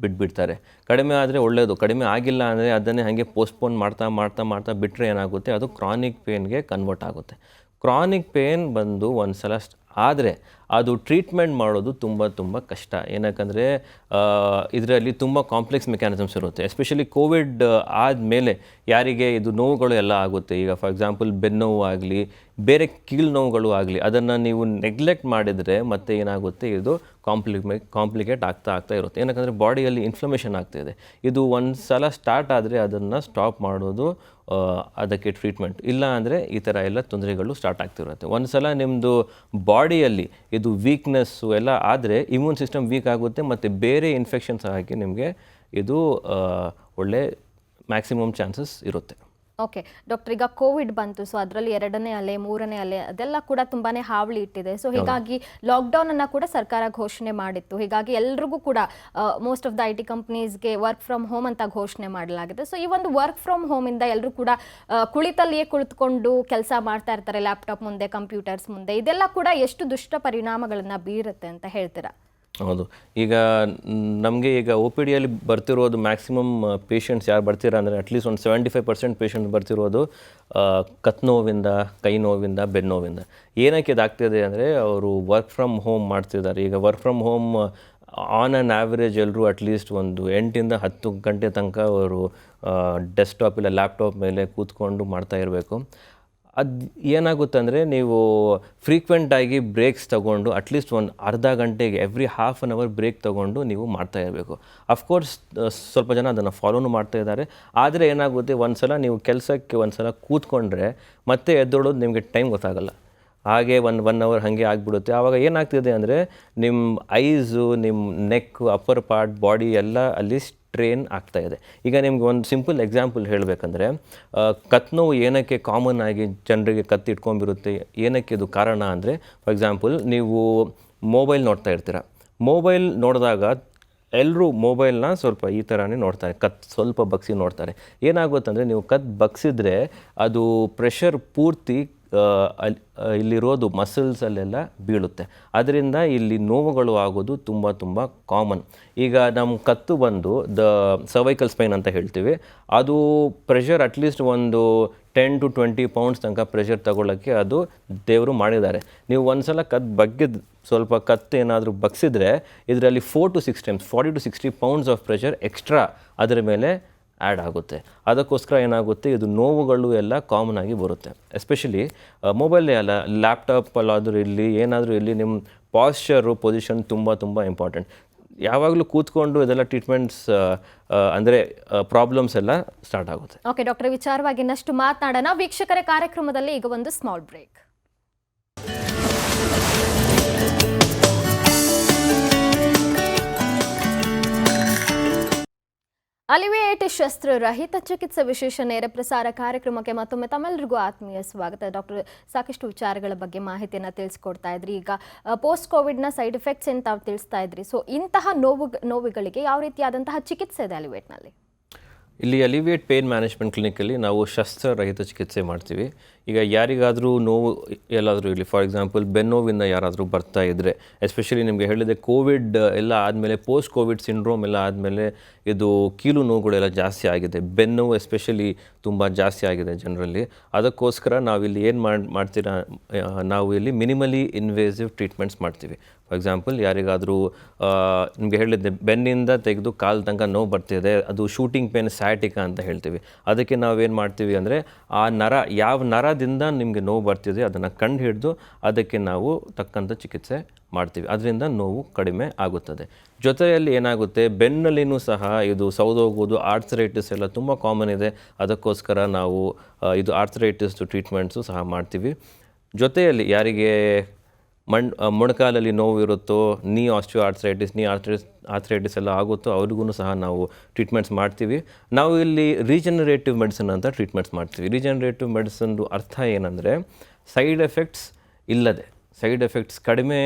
ಬಿಟ್ಬಿಡ್ತಾರೆ. ಕಡಿಮೆ ಆದರೆ ಒಳ್ಳೆಯದು, ಕಡಿಮೆ ಆಗಿಲ್ಲ ಅಂದರೆ ಅದನ್ನೇ ಹಾಗೆ ಪೋಸ್ಟ್ಪೋನ್ ಮಾಡ್ತಾ ಮಾಡ್ತಾ ಮಾಡ್ತಾ ಬಿಟ್ಟರೆ ಏನಾಗುತ್ತೆ, ಅದು ಕ್ರಾನಿಕ್ ಪೇನ್ಗೆ ಕನ್ವರ್ಟ್ ಆಗುತ್ತೆ. ಕ್ರಾನಿಕ್ ಪೇನ್ ಬಂದು ಒಂದು ಸಲ ಆದರೆ ಅದು ಟ್ರೀಟ್ಮೆಂಟ್ ಮಾಡೋದು ತುಂಬ ಕಷ್ಟ. ಏನಕ್ಕಂದರೆ ಇದರಲ್ಲಿ ತುಂಬ ಕಾಂಪ್ಲೆಕ್ಸ್ ಮೆಕ್ಯಾನಿಸಮ್ಸ್ ಇರುತ್ತೆ. ಎಸ್ಪೆಷಲಿ ಕೋವಿಡ್ ಆದಮೇಲೆ ಯಾರಿಗೆ ಇದು ನೋವುಗಳು ಎಲ್ಲ ಆಗುತ್ತೆ, ಈಗ ಫಾರ್ ಎಕ್ಸಾಂಪಲ್ ಬೆನ್ನೋವು ಆಗಲಿ, ಬೇರೆ ಕೀಲು ನೋವುಗಳು ಆಗಲಿ, ಅದನ್ನು ನೀವು ನೆಗ್ಲೆಕ್ಟ್ ಮಾಡಿದರೆ ಮತ್ತೆ ಏನಾಗುತ್ತೆ, ಇದು ಕಾಂಪ್ಲಿಕೇಟ್ ಆಗ್ತಾ ಇರುತ್ತೆ. ಏನಕ್ಕಂದರೆ ಬಾಡಿಯಲ್ಲಿ ಇನ್ಫ್ಲಮೇಷನ್ ಆಗ್ತಾಯಿದೆ. ಇದು ಒಂದು ಸಲ ಸ್ಟಾರ್ಟ್ ಆದರೆ ಅದನ್ನು ಸ್ಟಾಪ್ ಮಾಡೋದು ಅದಕ್ಕೆ ಟ್ರೀಟ್ಮೆಂಟ್. ಇಲ್ಲ ಅಂದರೆ ಈ ಥರ ಎಲ್ಲ ತೊಂದರೆಗಳು ಸ್ಟಾರ್ಟ್ ಆಗ್ತಿರುತ್ತೆ. ಒಂದು ಸಲ ನಿಮ್ಮದು ಬಾಡಿಯಲ್ಲಿ ಇದು ವೀಕ್ನೆಸ್ಸು ಎಲ್ಲ ಆದರೆ ಇಮ್ಯೂನ್ ಸಿಸ್ಟಮ್ ವೀಕ್ ಆಗುತ್ತೆ, ಮತ್ತು ಬೇರೆ ಇನ್ಫೆಕ್ಷನ್ಸ್ ಆಗಿ ನಿಮಗೆ ಇದು ಒಳ್ಳೆ ಮ್ಯಾಕ್ಸಿಮಮ್ ಚಾನ್ಸಸ್ ಇರುತ್ತೆ. ಓಕೆ ಡಾಕ್ಟರ್, ಈಗ ಕೋವಿಡ್ ಬಂತು, ಸೊ ಅದರಲ್ಲಿ 2ನೇ ಅಲೆ 3ನೇ ಅಲೆ ಅದೆಲ್ಲ ಕೂಡ ತುಂಬಾನೇ ಹಾವಳಿ ಇಟ್ಟಿದೆ. ಸೊ ಹೀಗಾಗಿ ಲಾಕ್ಡೌನ್ ಅನ್ನ ಕೂಡ ಸರ್ಕಾರ ಘೋಷಣೆ ಮಾಡಿತ್ತು. ಹೀಗಾಗಿ ಎಲ್ರಿಗೂ ಕೂಡ ಮೋಸ್ಟ್ ಆಫ್ ದ IT ಕಂಪ್ನೀಸ್ಗೆ ವರ್ಕ್ ಫ್ರಮ್ ಹೋಮ್ ಅಂತ ಘೋಷಣೆ ಮಾಡಲಾಗಿದೆ. ಸೊ ಈ ಒಂದು ವರ್ಕ್ ಫ್ರಮ್ ಹೋಮ್ ಇಂದ ಎಲ್ಲರೂ ಕೂಡ ಕುಳಿತಲ್ಲಿಯೇ ಕುಳಿತುಕೊಂಡು ಕೆಲಸ ಮಾಡ್ತಾ ಇರ್ತಾರೆ, ಲ್ಯಾಪ್ಟಾಪ್ ಮುಂದೆ, ಕಂಪ್ಯೂಟರ್ಸ್ ಮುಂದೆ. ಇದೆಲ್ಲ ಕೂಡ ಎಷ್ಟು ದುಷ್ಟ ಪರಿಣಾಮಗಳನ್ನ ಬೀರುತ್ತೆ ಅಂತ ಹೇಳ್ತೀರಾ? ಹೌದು, ಈಗ ನಮಗೆ ಈಗ OPDಯಲ್ಲಿ ಬರ್ತಿರೋದು ಮ್ಯಾಕ್ಸಿಮಮ್ ಪೇಷಂಟ್ಸ್ ಯಾರು ಬರ್ತೀರಾ ಅಂದರೆ ಅಟ್ಲೀಸ್ಟ್ ಒಂದು 75% ಪೇಷಂಟ್ಸ್ ಬರ್ತಿರೋದು ಕತ್ತು ನೋವಿಂದ, ಕೈ ನೋವಿಂದ, ಬೆನ್ನು ನೋವಿಂದ. ಏನಕ್ಕೆ ಇದಾಗ್ತಿದೆ ಅಂದರೆ ಅವರು ವರ್ಕ್ ಫ್ರಮ್ ಹೋಮ್ ಮಾಡ್ತಿದ್ದಾರೆ. ಈಗ work from home on an average ಎಲ್ಲರೂ ಅಟ್ಲೀಸ್ಟ್ ಒಂದು 8 to 10 ಗಂಟೆ ತನಕ ಅವರು ಡೆಸ್ಕ್ಟಾಪ್ ಇಲ್ಲ ಲ್ಯಾಪ್ಟಾಪ್ ಮೇಲೆ ಕೂತ್ಕೊಂಡು ಮಾಡ್ತಾ ಇರಬೇಕು. ಅದು ಏನಾಗುತ್ತೆ ಅಂದರೆ, ನೀವು ಫ್ರೀಕ್ವೆಂಟಾಗಿ ಬ್ರೇಕ್ಸ್ ತೊಗೊಂಡು ಅಟ್ಲೀಸ್ಟ್ ಒಂದು ಅರ್ಧ ಗಂಟೆಗೆ ಎವ್ರಿ ½ an hour ಬ್ರೇಕ್ ತೊಗೊಂಡು ನೀವು ಮಾಡ್ತಾ ಇರಬೇಕು. ಅಫ್ಕೋರ್ಸ್ ಸ್ವಲ್ಪ ಜನ ಅದನ್ನು ಫಾಲೋನು ಮಾಡ್ತಾ ಇದ್ದಾರೆ. ಆದರೆ ಏನಾಗುತ್ತೆ, ಒಂದು ಸಲ ನೀವು ಕೆಲಸಕ್ಕೆ ಒಂದು ಸಲ ಕೂತ್ಕೊಂಡ್ರೆ ಮತ್ತೆ ಎದ್ದೋಳೋದು ನಿಮಗೆ ಟೈಮ್ ಗೊತ್ತಾಗಲ್ಲ. ಹಾಗೆ 1 hour ಹಾಗೆ ಆಗಿಬಿಡುತ್ತೆ. ಆವಾಗ ಏನಾಗ್ತಿದೆ ಅಂದರೆ ನಿಮ್ಮ ಐಸು, ನಿಮ್ಮ ನೆಕ್, ಅಪ್ಪರ್ ಪಾರ್ಟ್, ಬಾಡಿ ಎಲ್ಲ ಅಲ್ಲಿ ಸ್ಟ್ರೇನ್ ಆಗ್ತಾಯಿದೆ. ಈಗ ನಿಮ್ಗೆ ಒಂದು ಸಿಂಪಲ್ ಎಕ್ಸಾಂಪಲ್ ಹೇಳಬೇಕಂದ್ರೆ, ಕತ್ತು ನೋವು ಏನಕ್ಕೆ ಕಾಮನ್ ಆಗಿ ಜನರಿಗೆ ಕತ್ತು ಇಟ್ಕೊಂಡ್ಬಿರುತ್ತೆ, ಏನಕ್ಕೆ ಇದು ಕಾರಣ ಅಂದರೆ, ಫಾರ್ ಎಕ್ಸಾಂಪಲ್ ನೀವು ಮೊಬೈಲ್ ನೋಡ್ತಾ ಇರ್ತೀರ. ಮೊಬೈಲ್ ನೋಡಿದಾಗ ಎಲ್ಲರೂ ಮೊಬೈಲ್ನ ಸ್ವಲ್ಪ ಈ ಥರನೇ ನೋಡ್ತಾರೆ, ಕತ್ತು ಸ್ವಲ್ಪ ಬಗ್ಸಿ ನೋಡ್ತಾರೆ. ಏನಾಗುತ್ತಂದರೆ, ನೀವು ಕತ್ತು ಬಗ್ಸಿದ್ರೆ ಅದು ಪ್ರೆಷರ್ ಪೂರ್ತಿ ಇಲ್ಲಿರೋದು ಮಸಲ್ಸಲ್ಲೆಲ್ಲ ಬೀಳುತ್ತೆ. ಅದರಿಂದ ಇಲ್ಲಿ ನೋವುಗಳು ಆಗೋದು ತುಂಬ ಕಾಮನ್. ಈಗ ನಮ್ಮ ಕತ್ತು ಬಂದು ಸರ್ವೈಕಲ್ ಸ್ಪೈನ್ ಅಂತ ಹೇಳ್ತೀವಿ. ಅದು ಪ್ರೆಷರ್ ಅಟ್ಲೀಸ್ಟ್ ಒಂದು 10 to 20 pounds ತನಕ ಪ್ರೆಷರ್ ತಗೊಳ್ಳೋಕ್ಕೆ ಅದು ದೇವರು ಮಾಡಿದ್ದಾರೆ. ನೀವು ಒಂದು ಸಲ ಬಗ್ಗಿದ್ದು ಸ್ವಲ್ಪ ಕತ್ತು ಏನಾದರೂ ಬಗ್ಸಿದ್ರೆ ಇದರಲ್ಲಿ 4 to 6 times 40 to 60 pounds of pressure extra ಅದರ ಮೇಲೆ ಆ್ಯಡ್ ಆಗುತ್ತೆ. ಅದಕ್ಕೋಸ್ಕರ ಏನಾಗುತ್ತೆ, ಇದು ನೋವುಗಳು ಎಲ್ಲ ಕಾಮನ್ ಆಗಿ ಬರುತ್ತೆ. ಎಸ್ಪೆಷಲಿ ಮೊಬೈಲೇ ಅಲ್ಲ, ಲ್ಯಾಪ್ಟಾಪಲ್ಲಾದರೂ ಇರಲಿ, ಏನಾದರೂ ಇರಲಿ, ನಿಮ್ಮ ಪಾಶ್ಚರು ಪೊಸಿಷನ್ ತುಂಬ ಇಂಪಾರ್ಟೆಂಟ್. ಯಾವಾಗಲೂ ಕೂತ್ಕೊಂಡು ಇದೆಲ್ಲ ಟ್ರೀಟ್ಮೆಂಟ್ಸ್ ಅಂದರೆ ಪ್ರಾಬ್ಲಮ್ಸ್ ಎಲ್ಲ ಸ್ಟಾರ್ಟ್ ಆಗುತ್ತೆ. ಓಕೆ ಡಾಕ್ಟರ್, ವಿಚಾರವಾಗಿ ಇನ್ನಷ್ಟು ಮಾತನಾಡೋಣ. ವೀಕ್ಷಕರ ಕಾರ್ಯಕ್ರಮದಲ್ಲಿ ಈಗ ಒಂದು ಸ್ಮಾಲ್ ಬ್ರೇಕ್. ಅಲಿವಿಯೇಟ್ ಶಸ್ತ್ರರಹಿತ ಚಿಕಿತ್ಸೆ ವಿಶೇಷ ನೇರ ಪ್ರಸಾರ ಕಾರ್ಯಕ್ರಮಕ್ಕೆ ಮತ್ತೊಮ್ಮೆ ತಮ್ಮೆಲ್ಲರಿಗೂ ಆತ್ಮೀಯ ಸ್ವಾಗತ. ಡಾಕ್ಟರ್, ಸಾಕಷ್ಟು ವಿಚಾರಗಳ ಬಗ್ಗೆ ಮಾಹಿತಿಯನ್ನು ತಿಳಿಸ್ಕೊಡ್ತಾ ಇದ್ರಿ. ಈಗ ಪೋಸ್ಟ್ ಕೋವಿಡ್ನ ಸೈಡ್ ಎಫೆಕ್ಟ್ಸ್ ಏನು ತಾವು ತಿಳಿಸ್ತಾ ಇದ್ರಿ. ಸೊ ಇಂತಹ ನೋವುಗಳಿಗೆ ಯಾವ ರೀತಿಯಾದಂತಹ ಚಿಕಿತ್ಸೆ ಇದೆ ಅಲಿವಿಯೇಟ್ನಲ್ಲಿ? ಇಲ್ಲಿ ಅಲಿವಿಯೇಟ್ ಪೇನ್ ಮ್ಯಾನೇಜ್ಮೆಂಟ್ ಕ್ಲಿನಿಕಲ್ಲಿ ನಾವು ಶಸ್ತ್ರರಹಿತ ಚಿಕಿತ್ಸೆ ಮಾಡ್ತೀವಿ. ಈಗ ಯಾರಿಗಾದರೂ ನೋವು ಎಲ್ಲಾದರೂ ಇರಲಿ, ಫಾರ್ ಎಕ್ಸಾಂಪಲ್ ಬೆನ್ನೋವಿಂದ ಯಾರಾದರೂ ಬರ್ತಾ ಇದ್ದರೆ, ಎಸ್ಪೆಷಲಿ ನಿಮಗೆ ಹೇಳಿದೆ ಕೋವಿಡ್ ಎಲ್ಲ ಆದಮೇಲೆ, ಪೋಸ್ಟ್ ಕೋವಿಡ್ ಸಿಂಡ್ರೋಮ್ ಎಲ್ಲ ಆದಮೇಲೆ ಇದು ಕೀಲು ನೋವುಗಳೆಲ್ಲ ಜಾಸ್ತಿ ಆಗಿದೆ. ಬೆನ್ನೋವು ಎಸ್ಪೆಷಲಿ ತುಂಬ ಜಾಸ್ತಿ ಆಗಿದೆ ಜನರಲ್ಲಿ. ಅದಕ್ಕೋಸ್ಕರ ನಾವಿಲ್ಲಿ ಏನು ಮಾಡ್ತೀರಾ, ನಾವು ಇಲ್ಲಿ ಮಿನಿಮಲಿ ಇನ್ವೇಸಿವ್ ಟ್ರೀಟ್ಮೆಂಟ್ಸ್ ಮಾಡ್ತೀವಿ. ಫಾರ್ ಎಕ್ಸಾಂಪಲ್ ಯಾರಿಗಾದರೂ ನಿಮಗೆ ಹೇಳಿದ್ದೆ ಬೆನ್ನಿಂದ ತೆಗೆದು ಕಾಲು ತನಕ ನೋವು ಬರ್ತಿದೆ, ಅದು ಶೂಟಿಂಗ್ ಪೇನ್ ಸ್ಯಾಟಿಕಾ ಅಂತ ಹೇಳ್ತೀವಿ. ಅದಕ್ಕೆ ನಾವೇನು ಮಾಡ್ತೀವಿ ಅಂದರೆ, ಆ ನರ ಯಾವ ನರದಿಂದ ನಿಮಗೆ ನೋವು ಬರ್ತಿದೆ ಅದನ್ನು ಕಂಡು ಹಿಡಿದು ಅದಕ್ಕೆ ನಾವು ತಕ್ಕಂಥ ಚಿಕಿತ್ಸೆ ಮಾಡ್ತೀವಿ. ಅದರಿಂದ ನೋವು ಕಡಿಮೆ ಆಗುತ್ತದೆ. ಜೊತೆಯಲ್ಲಿ ಏನಾಗುತ್ತೆ, ಬೆನ್ನಲ್ಲಿನೂ ಸಹ ಇದು ಸೌದೋಗೋದು, ಆರ್ಥರೈಟಿಸ್ ಎಲ್ಲ ತುಂಬ ಕಾಮನ್ ಇದೆ. ಅದಕ್ಕೋಸ್ಕರ ನಾವು ಇದು ಆರ್ಥರೈಟಿಸ್ದು ಟ್ರೀಟ್ಮೆಂಟ್ಸು ಸಹ ಮಾಡ್ತೀವಿ. ಜೊತೆಯಲ್ಲಿ ಯಾರಿಗೆ ಮೊಣಕಾಲಲ್ಲಿ ನೋವು ಇರುತ್ತೋ, ನೀ ಆರ್ಥರೈಟಿಸ್ ಎಲ್ಲ ಆಗುತ್ತೋ ಅವ್ರಿಗೂ ಸಹ ನಾವು ಟ್ರೀಟ್ಮೆಂಟ್ಸ್ ಮಾಡ್ತೀವಿ. ನಾವು ಇಲ್ಲಿ ರೀಜನರೇಟಿವ್ ಮೆಡಿಸಿನ್ ಅಂತ ಟ್ರೀಟ್ಮೆಂಟ್ಸ್ ಮಾಡ್ತೀವಿ. ರೀಜನರೇಟಿವ್ ಮೆಡಿಸಿನ್ದು ಅರ್ಥ ಏನಂದರೆ, ಸೈಡ್ ಎಫೆಕ್ಟ್ಸ್ ಇಲ್ಲದೆ, ಸೈಡ್ ಎಫೆಕ್ಟ್ಸ್ ಕಡಿಮೆ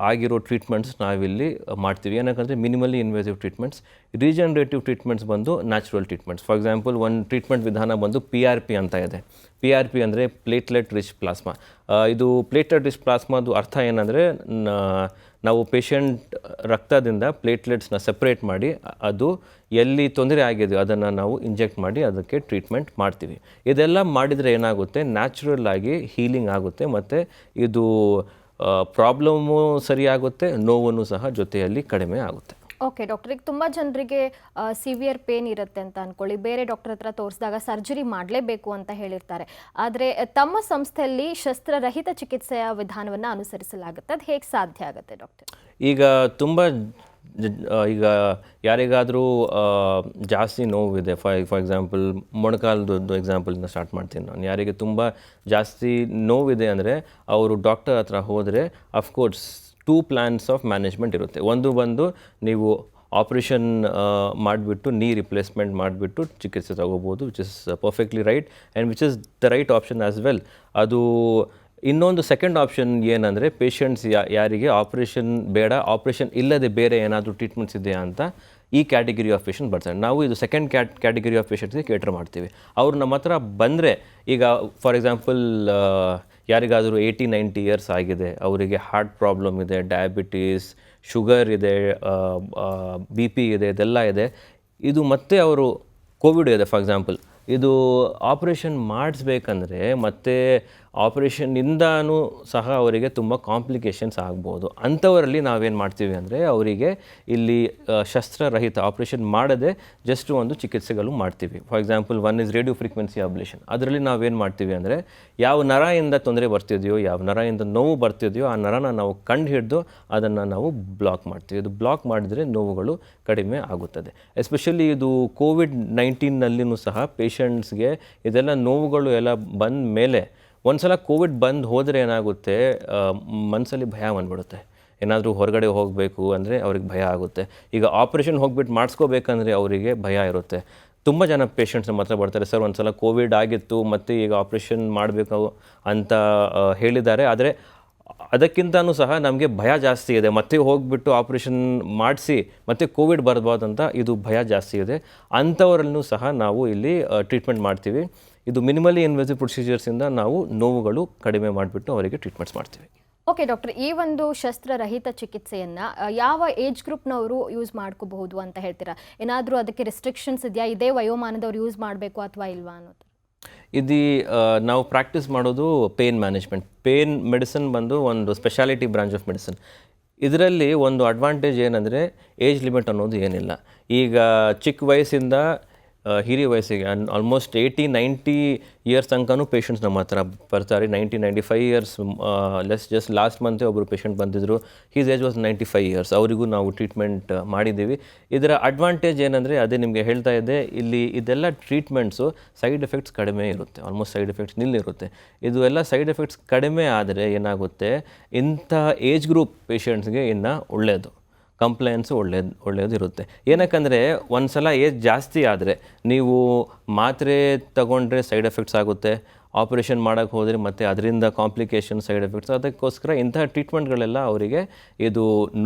ಆಗಿರೋ ಟ್ರೀಟ್ಮೆಂಟ್ಸ್ ನಾವಿಲ್ಲಿ ಮಾಡ್ತೀವಿ. ಏನಕ್ಕಂದರೆ minimally invasive treatments. Regenerative treatments ಬಂದು ನ್ಯಾಚುರಲ್ ಟ್ರೀಟ್ಮೆಂಟ್ಸ್. ಫಾರ್ ಎಕ್ಸಾಂಪಲ್ ಒಂದು ಟ್ರೀಟ್ಮೆಂಟ್ ವಿಧಾನ ಬಂದು PRP ಅಂತ ಇದೆ. PRP ಅಂದರೆ ಪ್ಲೇಟ್ಲೆಟ್ ರಿಚ್ ಪ್ಲಾಸ್ಮಾ. ಇದು ಪ್ಲೇಟ್ಲೆಟ್ ರಿಚ್ ಪ್ಲಾಸ್ಮಾದು ಅರ್ಥ ಏನಂದರೆ, ನಾವು ಪೇಷಂಟ್ ರಕ್ತದಿಂದ ಪ್ಲೇಟ್ಲೆಟ್ಸ್ನ ಸೆಪ್ರೇಟ್ ಮಾಡಿ ಅದು ಎಲ್ಲಿ ತೊಂದರೆ ಆಗಿದೆಯೋ ಅದನ್ನು ನಾವು ಇಂಜೆಕ್ಟ್ ಮಾಡಿ ಅದಕ್ಕೆ ಟ್ರೀಟ್ಮೆಂಟ್ ಮಾಡ್ತೀವಿ. ಇದೆಲ್ಲ ಮಾಡಿದರೆ ಏನಾಗುತ್ತೆ, ನ್ಯಾಚುರಲ್ ಆಗಿ ಹೀಲಿಂಗ್ ಆಗುತ್ತೆ ಮತ್ತು ಇದು ಪ್ರಾಬ್ಲಮ್ಮು ಸರಿಯಾಗುತ್ತೆ, ನೋವನ್ನು ಸಹ ಜೊತೆಯಲ್ಲಿ ಕಡಿಮೆ ಆಗುತ್ತೆ. ಓಕೆ ಡಾಕ್ಟರ್, ಈಗ ತುಂಬ ಜನರಿಗೆ ಸಿವಿಯರ್ ಪೇನ್ ಇರುತ್ತೆ ಅಂತ ಅಂದ್ಕೊಳ್ಳಿ, ಬೇರೆ ಡಾಕ್ಟರ್ ಹತ್ರ ತೋರಿಸಿದಾಗ ಸರ್ಜರಿ ಮಾಡಲೇಬೇಕು ಅಂತ ಹೇಳಿರ್ತಾರೆ. ಆದರೆ ತಮ್ಮ ಸಂಸ್ಥೆಯಲ್ಲಿ ಶಸ್ತ್ರರಹಿತ ಚಿಕಿತ್ಸೆಯ ವಿಧಾನವನ್ನು ಅನುಸರಿಸಲಾಗುತ್ತೆ. ಅದು ಹೇಗೆ ಸಾಧ್ಯ ಆಗುತ್ತೆ ಡಾಕ್ಟರ್? ಈಗ ತುಂಬ ಈಗ ಯಾರಿಗಾದರೂ ಜಾಸ್ತಿ ನೋವಿದೆ, ಫಾರ್ ಎಕ್ಸಾಂಪಲ್ ಮೊಣಕಾಲದ್ದು ಎಕ್ಸಾಂಪಲಿಂದ ಸ್ಟಾರ್ಟ್ ಮಾಡ್ತೀನಿ ನಾನು. ಯಾರಿಗೆ ತುಂಬ ಜಾಸ್ತಿ ನೋವಿದೆ ಅಂದರೆ ಅವರು ಡಾಕ್ಟರ್ ಹತ್ರ ಹೋದರೆ ಅಫ್ಕೋರ್ಸ್ 2 ಪ್ಲ್ಯಾನ್ಸ್ ಆಫ್ ಮ್ಯಾನೇಜ್ಮೆಂಟ್ ಇರುತ್ತೆ. ಒಂದು ಬಂದು ನೀವು ಆಪ್ರೇಷನ್ ಮಾಡಿಬಿಟ್ಟು ನೀ ರಿಪ್ಲೇಸ್ಮೆಂಟ್ ಮಾಡಿಬಿಟ್ಟು ಚಿಕಿತ್ಸೆ ತಗೋಬೋದು, which is perfectly right and which is the right option as well. ಅದು ಇನ್ನೊಂದು ಸೆಕೆಂಡ್ ಆಪ್ಷನ್ ಏನಂದರೆ, ಪೇಷಂಟ್ಸ್ ಯಾರಿಗೆ ಆಪ್ರೇಷನ್ ಬೇಡ, ಆಪ್ರೇಷನ್ ಇಲ್ಲದೆ ಬೇರೆ ಏನಾದರೂ ಟ್ರೀಟ್ಮೆಂಟ್ಸ್ ಇದೆಯಾ ಅಂತ ಈ ಕ್ಯಾಟಗರಿ ಆಫ್ ಪೇಷಂಟ್ ಬರ್ತಾರೆ. ನಾವು ಇದು ಸೆಕೆಂಡ್ ಕ್ಯಾಟಗರಿ ಆಫ್ ಪೇಷಂಟ್ಸ್ಗೆ ಕೇಟರ್ ಮಾಡ್ತೀವಿ. ಅವರು ನಮ್ಮ ಹತ್ರ ಬಂದರೆ, ಈಗ ಫಾರ್ ಎಕ್ಸಾಂಪಲ್ ಯಾರಿಗಾದರೂ 80-90 ಇಯರ್ಸ್ ಆಗಿದೆ, ಅವರಿಗೆ ಹಾರ್ಟ್ ಪ್ರಾಬ್ಲಮ್ ಇದೆ, ಡಯಾಬಿಟೀಸ್, ಶುಗರ್ ಇದೆ, BP ಇದೆ, ಇದೆಲ್ಲ ಇದೆ. ಇದು ಮತ್ತೆ ಅವರು ಕೋವಿಡ್ ಇದೆ ಫಾರ್ ಎಕ್ಸಾಂಪಲ್, ಇದು ಆಪ್ರೇಷನ್ ಮಾಡಿಸ್ಬೇಕಂದ್ರೆ ಮತ್ತು ಆಪ್ರೇಷನ್ನಿಂದನೂ ಸಹ ಅವರಿಗೆ ತುಂಬ ಕಾಂಪ್ಲಿಕೇಶನ್ಸ್ ಆಗ್ಬೋದು. ಅಂಥವರಲ್ಲಿ ನಾವೇನು ಮಾಡ್ತೀವಿ ಅಂದರೆ, ಅವರಿಗೆ ಇಲ್ಲಿ ಶಸ್ತ್ರರಹಿತ ಆಪ್ರೇಷನ್ ಮಾಡದೆ ಜಸ್ಟ್ ಒಂದು ಚಿಕಿತ್ಸೆಗಳು ಮಾಡ್ತೀವಿ. For example one is radio frequency ablation. ಅದರಲ್ಲಿ ನಾವೇನು ಮಾಡ್ತೀವಿ ಅಂದರೆ, ಯಾವ ನರದಿಂದ ತೊಂದರೆ ಬರ್ತಿದೆಯೋ, ಯಾವ ನರದಿಂದ ನೋವು ಬರ್ತಿದೆಯೋ ಆ ನರನ ನಾವು ಕಂಡು ಹಿಡಿದು ಅದನ್ನು ನಾವು ಬ್ಲಾಕ್ ಮಾಡ್ತೀವಿ. ಇದು ಬ್ಲಾಕ್ ಮಾಡಿದರೆ ನೋವುಗಳು ಕಡಿಮೆ ಆಗುತ್ತದೆ. ಎಸ್ಪೆಷಲಿ ಇದು ಕೋವಿಡ್-19ನಲ್ಲಿನೂ ಸಹ ಪೇಷಂಟ್ಸ್ಗೆ ಇದೆಲ್ಲ ನೋವುಗಳು ಎಲ್ಲ ಬಂದ ಮೇಲೆ, ಒಂದು ಸಲ ಕೋವಿಡ್ ಬಂದು ಹೋದರೆ ಏನಾಗುತ್ತೆ, ಮನಸ್ಸಲ್ಲಿ ಭಯ ಬಂದ್ಬಿಡುತ್ತೆ. ಏನಾದರೂ ಹೊರಗಡೆ ಹೋಗಬೇಕು ಅಂದರೆ ಅವ್ರಿಗೆ ಭಯ ಆಗುತ್ತೆ. ಈಗ ಆಪ್ರೇಷನ್ ಹೋಗ್ಬಿಟ್ಟು ಮಾಡಿಸ್ಕೋಬೇಕಂದ್ರೆ ಅವರಿಗೆ ಭಯ ಇರುತ್ತೆ. ತುಂಬ ಜನ ಪೇಷಂಟ್ಸ್ ನಮ್ಮ ಹತ್ರ ಬರ್ತಾರೆ, ಸರ್ ಒಂದು ಸಲ ಕೋವಿಡ್ ಆಗಿತ್ತು ಮತ್ತು ಈಗ ಆಪ್ರೇಷನ್ ಮಾಡಬೇಕು ಅಂತ ಹೇಳಿದ್ದಾರೆ, ಆದರೆ ಅದಕ್ಕಿಂತನೂ ಸಹ ನಮಗೆ ಭಯ ಜಾಸ್ತಿ ಇದೆ, ಮತ್ತೆ ಹೋಗಿಬಿಟ್ಟು ಆಪ್ರೇಷನ್ ಮಾಡಿಸಿ ಮತ್ತೆ ಕೋವಿಡ್ ಬರಬಾರ್ದಂತ ಇದು ಭಯ ಜಾಸ್ತಿ ಇದೆ. ಅಂಥವರಲ್ಲೂ ಸಹ ನಾವು ಇಲ್ಲಿ ಟ್ರೀಟ್ಮೆಂಟ್ ಮಾಡ್ತೀವಿ. ಇದು ಮಿನಿಮಲಿ ಇನ್ವೇಸಿವ್ ಪ್ರೊಸೀಜರ್ಸಿಂದ ನಾವು ನೋವುಗಳು ಕಡಿಮೆ ಮಾಡಿಬಿಟ್ಟು ಅವರಿಗೆ ಟ್ರೀಟ್ಮೆಂಟ್ಸ್ ಮಾಡ್ತೀವಿ. ಓಕೆ ಡಾಕ್ಟರ್, ಈ ಒಂದು ಶಸ್ತ್ರರಹಿತ ಚಿಕಿತ್ಸೆಯನ್ನು ಯಾವ ಏಜ್ ಗ್ರೂಪ್ನವರು ಯೂಸ್ ಮಾಡ್ಕೋಬಹುದು ಅಂತ ಹೇಳ್ತೀರಾ? ಏನಾದರೂ ಅದಕ್ಕೆ ರೆಸ್ಟ್ರಿಕ್ಷನ್ಸ್ ಇದೆಯಾ? ಇದೇ ವಯೋಮಾನದವ್ರು ಯೂಸ್ ಮಾಡಬೇಕು ಅಥವಾ ಇಲ್ವಾ ಅನ್ನೋದು? ಇದು ನಾವು ಪ್ರಾಕ್ಟೀಸ್ ಮಾಡೋದು ಪೇನ್ ಮ್ಯಾನೇಜ್ಮೆಂಟ್. ಪೇನ್ ಮೆಡಿಸಿನ್ ಬಂದು ಒಂದು ಸ್ಪೆಷಾಲಿಟಿ ಬ್ರಾಂಚ್ ಆಫ್ ಮೆಡಿಸಿನ್. ಇದರಲ್ಲಿ ಒಂದು ಅಡ್ವಾಂಟೇಜ್ ಏನಂದರೆ, ಏಜ್ ಲಿಮಿಟ್ ಅನ್ನೋದು ಏನಿಲ್ಲ. ಈಗ ಚಿಕ್ಕ ವಯಸ್ಸಿಂದ ಹಿರಿಯ ವಯಸ್ಸಿಗೆ ಆಲ್ಮೋಸ್ಟ್ 80-90 ಇಯರ್ಸ್ ತನಕನೂ ಪೇಷಂಟ್ಸ್ ನಮ್ಮ ಹತ್ರ ಬರ್ತಾರೆ. 90-95 ಇಯರ್ಸ್ ಜಸ್ಟ್ ಲಾಸ್ಟ್ ಮಂತೇ ಒಬ್ಬರು ಪೇಷಂಟ್ ಬಂದಿದ್ದರು. His age was 95 years. ಅವರಿಗೂ ನಾವು ಟ್ರೀಟ್ಮೆಂಟ್ ಮಾಡಿದ್ದೀವಿ. ಇದರ ಅಡ್ವಾಂಟೇಜ್ ಏನಂದರೆ ಅದೇ ನಿಮಗೆ ಹೇಳ್ತಾ ಇದ್ದೆ, ಇಲ್ಲಿ ಇದೆಲ್ಲ ಟ್ರೀಟ್ಮೆಂಟ್ಸು ಸೈಡ್ ಎಫೆಕ್ಟ್ಸ್ ಕಡಿಮೆ ಇರುತ್ತೆ, ಆಲ್ಮೋಸ್ಟ್ ಸೈಡ್ ಎಫೆಕ್ಟ್ಸ್ ನಿಲ್ಲಿರುತ್ತೆ. ಇದು ಎಲ್ಲ ಸೈಡ್ ಎಫೆಕ್ಟ್ಸ್ ಕಡಿಮೆ ಆದರೆ ಏನಾಗುತ್ತೆ, ಇಂಥ ಏಜ್ ಗ್ರೂಪ್ ಪೇಷಂಟ್ಸ್ಗೆ ಇನ್ನು ಒಳ್ಳೆಯದು, ಕಂಪ್ಲೇಂಟ್ಸು ಒಳ್ಳೆಯದು ಇರುತ್ತೆ. ಏನಕ್ಕಂದರೆ ಒಂದು ಸಲ ಏಜ್ ಜಾಸ್ತಿ ಆದರೆ ನೀವು ಮಾತ್ರೆ ತಗೊಂಡ್ರೆ ಸೈಡ್ ಎಫೆಕ್ಟ್ಸ್ ಆಗುತ್ತೆ, ಆಪರೇಷನ್ ಮಾಡೋಕ್ಕೆ ಹೋದರೆ ಮತ್ತು ಅದರಿಂದ ಕಾಂಪ್ಲಿಕೇಶನ್ ಸೈಡ್ ಎಫೆಕ್ಟ್ಸ್. ಅದಕ್ಕೋಸ್ಕರ ಇಂತಹ ಟ್ರೀಟ್ಮೆಂಟ್ಗಳೆಲ್ಲ ಅವರಿಗೆ ಇದು